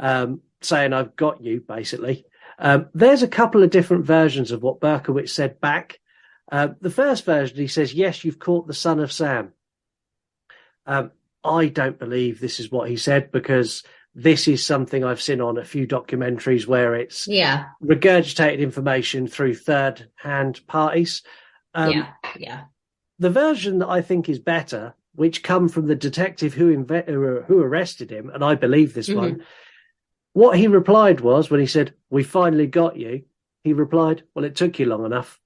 saying, "I've got you," basically. There's a couple of different versions of what Berkowitz said back. The first version, he says, "Yes, you've caught the son of Sam." I don't believe this is what he said, because this is something I've seen on a few documentaries where it's regurgitated information through third-hand parties. The version that I think is better, which come from the detective who arrested him, and I believe this one, what he replied was, when he said, "We finally got you," he replied, "Well, it took you long enough."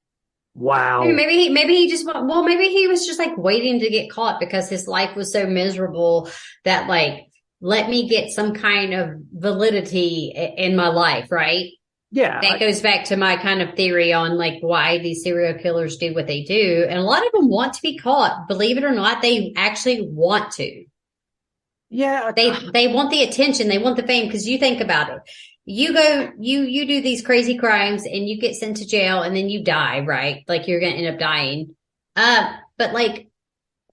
Wow. Maybe he was just like waiting to get caught because his life was so miserable that like, let me get some kind of validity in my life, right? Yeah. That goes back to my kind of theory on like why these serial killers do what they do. And a lot of them want to be caught. Believe it or not, they actually want to. Yeah. They want the attention. They want the fame. Because you think about it. You go, you do these crazy crimes and you get sent to jail and then you die, right? Like you're going to end up dying. But like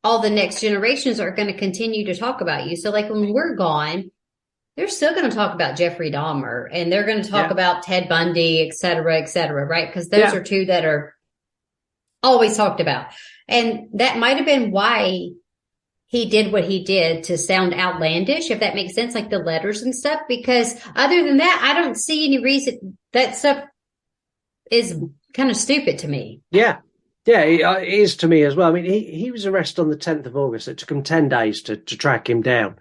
all the next generations are going to continue to talk about you. So like when we're gone, they're still going to talk about Jeffrey Dahmer and they're going to talk about Ted Bundy, et cetera, right? Because those are two that are always talked about. And that might have been why he did what he did, to sound outlandish, if that makes sense, like the letters and stuff. Because other than that, I don't see any reason. That stuff is kind of stupid to me. Yeah. Yeah, it is to me as well. I mean, he was arrested on the 10th of August. It took him 10 days to track him down.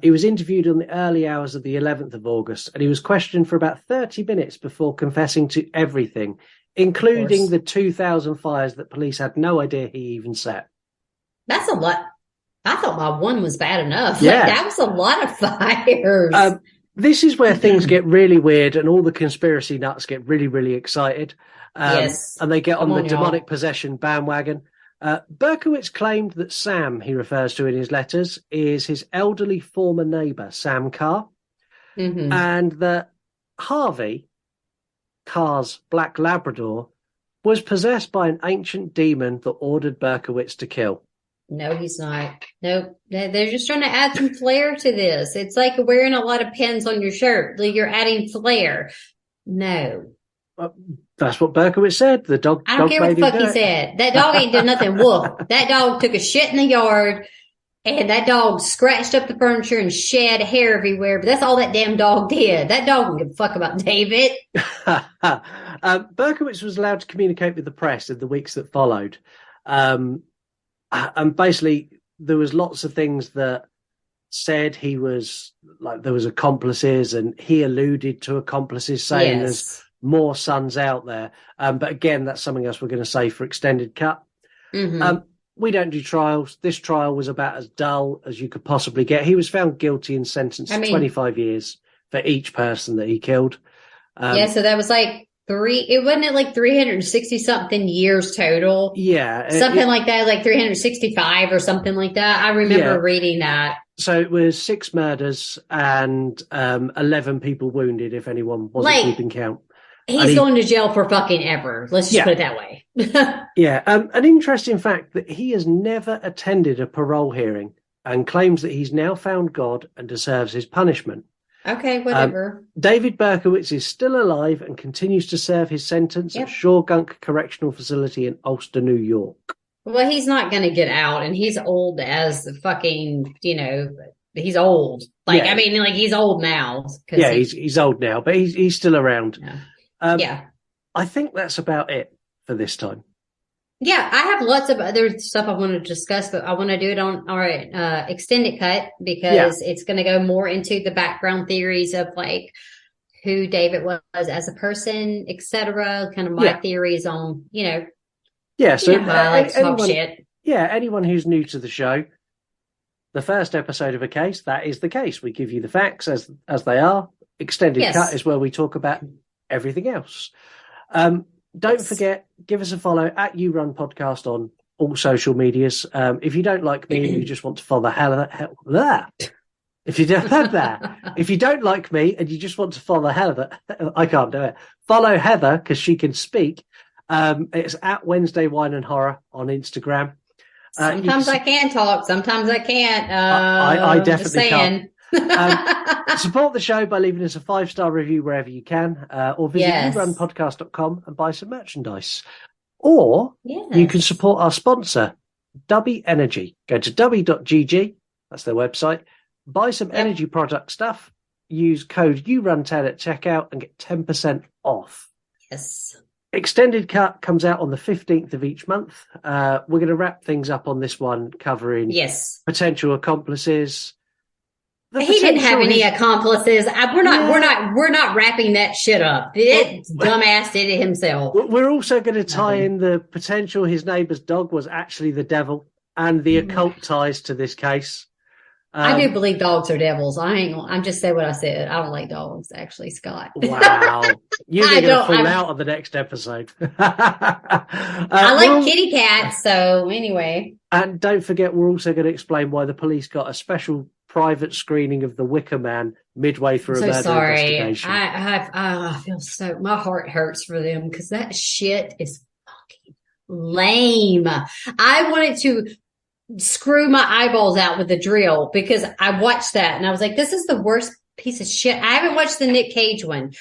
He was interviewed on the early hours of the 11th of August, and he was questioned for about 30 minutes before confessing to everything, including the 2,000 fires that police had no idea he even set. That's a lot. I thought my one was bad enough. Yeah. Like, that was a lot of fires. This is where things get really weird and all the conspiracy nuts get really, really excited. And they get on the demonic possession bandwagon. Berkowitz claimed that Sam, he refers to in his letters, is his elderly former neighbour, Sam Carr. And that Harvey, Carr's black Labrador, was possessed by an ancient demon that ordered Berkowitz to kill. No, he's not. No, they're just trying to add some flair to this. It's like wearing a lot of pins on your shirt. Like you're adding flair. No. That's what Berkowitz said. The dog. I don't care what the fuck he said. That dog ain't did nothing. Woof. That dog took a shit in the yard, and that dog scratched up the furniture and shed hair everywhere. But that's all that damn dog did. That dog don't give a fuck about David. Berkowitz was allowed to communicate with the press in the weeks that followed. And basically, there was lots of things that said he was like there was accomplices, and he alluded to accomplices, saying there's more sons out there. But again, that's something else we're going to say for extended cut. We don't do trials. This trial was about as dull as you could possibly get. He was found guilty and sentenced to 25 years for each person that he killed. So that was like it wasn't like 360 something years total. Yeah. Something like that, like 365 or something like that. I remember reading that. So it was 6 murders and 11 people wounded, if anyone wasn't keeping count. He's going to jail for fucking ever. Let's just put it that way. An interesting fact that he has never attended a parole hearing and claims that he's now found God and deserves his punishment. Okay, whatever. David Berkowitz is still alive and continues to serve his sentence at Shawgunk Correctional Facility in Ulster, New York. Well, he's not going to get out, and he's old as the fucking, he's old. I mean, he's old now. Yeah, he's old now, but he's still around. Yeah. I think that's about it for this time. Yeah, I have lots of other stuff I want to discuss, but I want to do it on our extended cut because it's going to go more into the background theories of like who David was as a person, etc. Kind of my theories on, I like to talk shit. Yeah, anyone who's new to the show, the first episode of a case, that is the case. We give you the facts as they are. Extended cut is where we talk about everything else. Don't forget, give us a follow at yourunpodcast on all social medias. If you don't like me and you just want to follow the hell of that, if you don't like me and you just want to follow the hell of it, I can't do it. Follow Heather because she can speak. It's at Wednesday Wine and Horror on Instagram. Sometimes I can talk, sometimes I can't. I definitely can't. Support the show by leaving us a 5-star review wherever you can, or visit yourunpodcast.com and buy some merchandise. Or you can support our sponsor, Dubby Energy. Go to dubby.gg, that's their website, buy some energy product stuff, use code YOURUN10 at checkout and get 10% off. Yes. Extended cut comes out on the 15th of each month. We're going to wrap things up on this one, covering potential accomplices. He didn't have any accomplices. We're not wrapping that shit up. Dumbass did it himself. We're also going to tie in the potential his neighbour's dog was actually the devil and the occult ties to this case. I do believe dogs are devils. I'm just saying what I said. I don't like dogs, actually, Scott. Wow. You're going to fall out on the next episode. I like kitty cats, so anyway. And don't forget, we're also going to explain why the police got a special private screening of The Wicker Man midway through a murder investigation. I feel so, my heart hurts for them because that shit is fucking lame. I wanted to screw my eyeballs out with the drill because I watched that and I was like, this is the worst piece of shit. I haven't watched the Nick Cage one,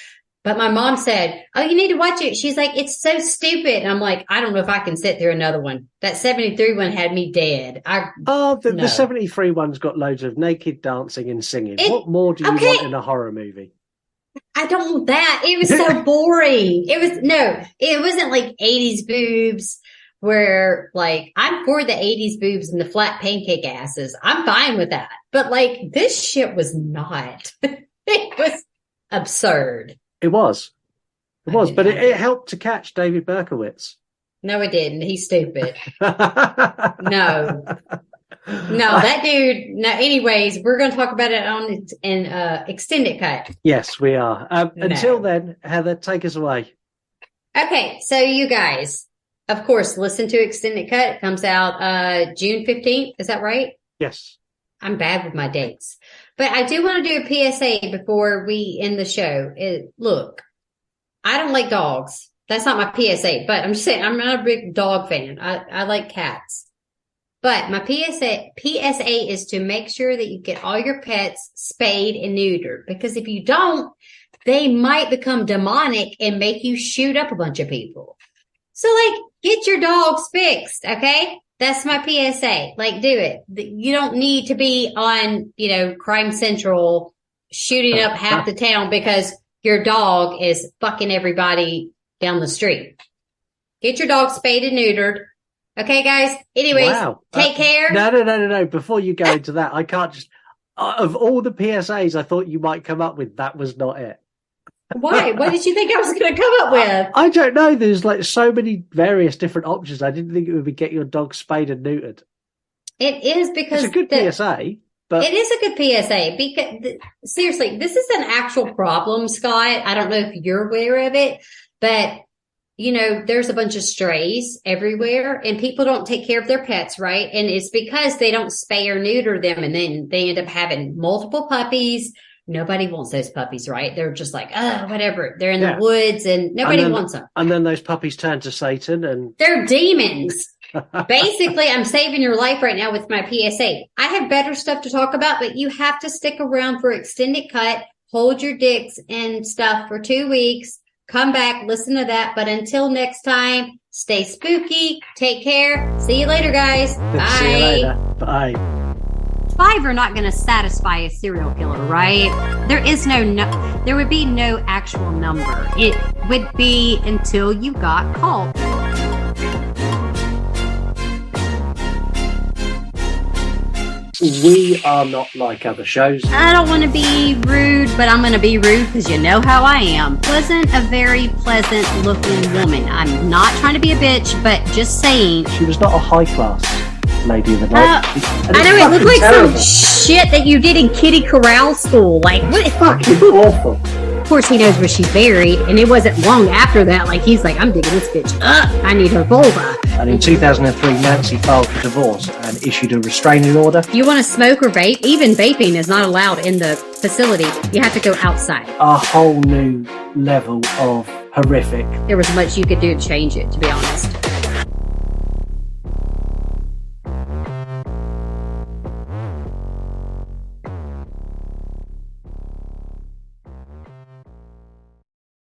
but my mom said, oh, you need to watch it. She's like, it's so stupid. And I'm like, I don't know if I can sit through another one. That 73 one had me dead. The 73 one's got loads of naked dancing and singing. What more do you want in a horror movie? I don't want that. It was so boring. It wasn't like 80s boobs where like I'm for the 80s boobs and the flat pancake asses. I'm fine with that. But like this shit was not. It was absurd. It was, but it helped to catch David Berkowitz. No, it didn't. He's stupid. No, that dude. No. Anyways, we're going to talk about it on extended cut. Yes, we are. Until then, Heather, take us away. Okay, so you guys, of course, listen to extended cut. It comes out June 15th. Is that right? Yes. I'm bad with my dates. But I do want to do a PSA before we end the show. Look, I don't like dogs. That's not my PSA. But I'm just saying, I'm not a big dog fan. I like cats. But my PSA is to make sure that you get all your pets spayed and neutered. Because if you don't, they might become demonic and make you shoot up a bunch of people. So like, get your dogs fixed. Okay. That's my PSA. Like, do it. You don't need to be on, Crime Central shooting up half the town because your dog is fucking everybody down the street. Get your dog spayed and neutered. Okay, guys? Anyways, take care. No. Before you go into that, I can't just... of all the PSAs I thought you might come up with, that was not it. Why? What did you think I was going to come up with? I don't know. There's like so many various different options. I didn't think it would be get your dog spayed and neutered. It is because... It's a good PSA. But it is a good PSA because seriously, this is an actual problem, Scott. I don't know if you're aware of it, but there's a bunch of strays everywhere and people don't take care of their pets, right? And it's because they don't spay or neuter them. And then they end up having multiple puppies. Nobody wants those puppies, right? They're just like, oh, whatever. They're in the woods and nobody wants them. And then those puppies turn to Satan and they're demons. Basically, I'm saving your life right now with my PSA. I have better stuff to talk about, but you have to stick around for extended cut, hold your dicks and stuff for 2 weeks, come back, listen to that. But until next time, stay spooky, take care. See you later, guys. Bye. See you later. Bye. 5 are not going to satisfy a serial killer, right? There would be no actual number. It would be until you got caught. We are not like other shows. I don't want to be rude, but I'm going to be rude because you know how I am. Wasn't a very pleasant looking woman. I'm not trying to be a bitch, but just saying. She was not a high class lady of the night. I know it looked like terrible. Some shit that you did in Kitty Corral school. Like, what? Fucking awful. Of course, he knows where she's buried, and it wasn't long after that. Like, he's like, I'm digging this bitch up. I need her vulva. And in 2003, Nancy filed for divorce and issued a restraining order. You want to smoke or vape? Even vaping is not allowed in the facility. You have to go outside. A whole new level of horrific. There was much you could do to change it, to be honest.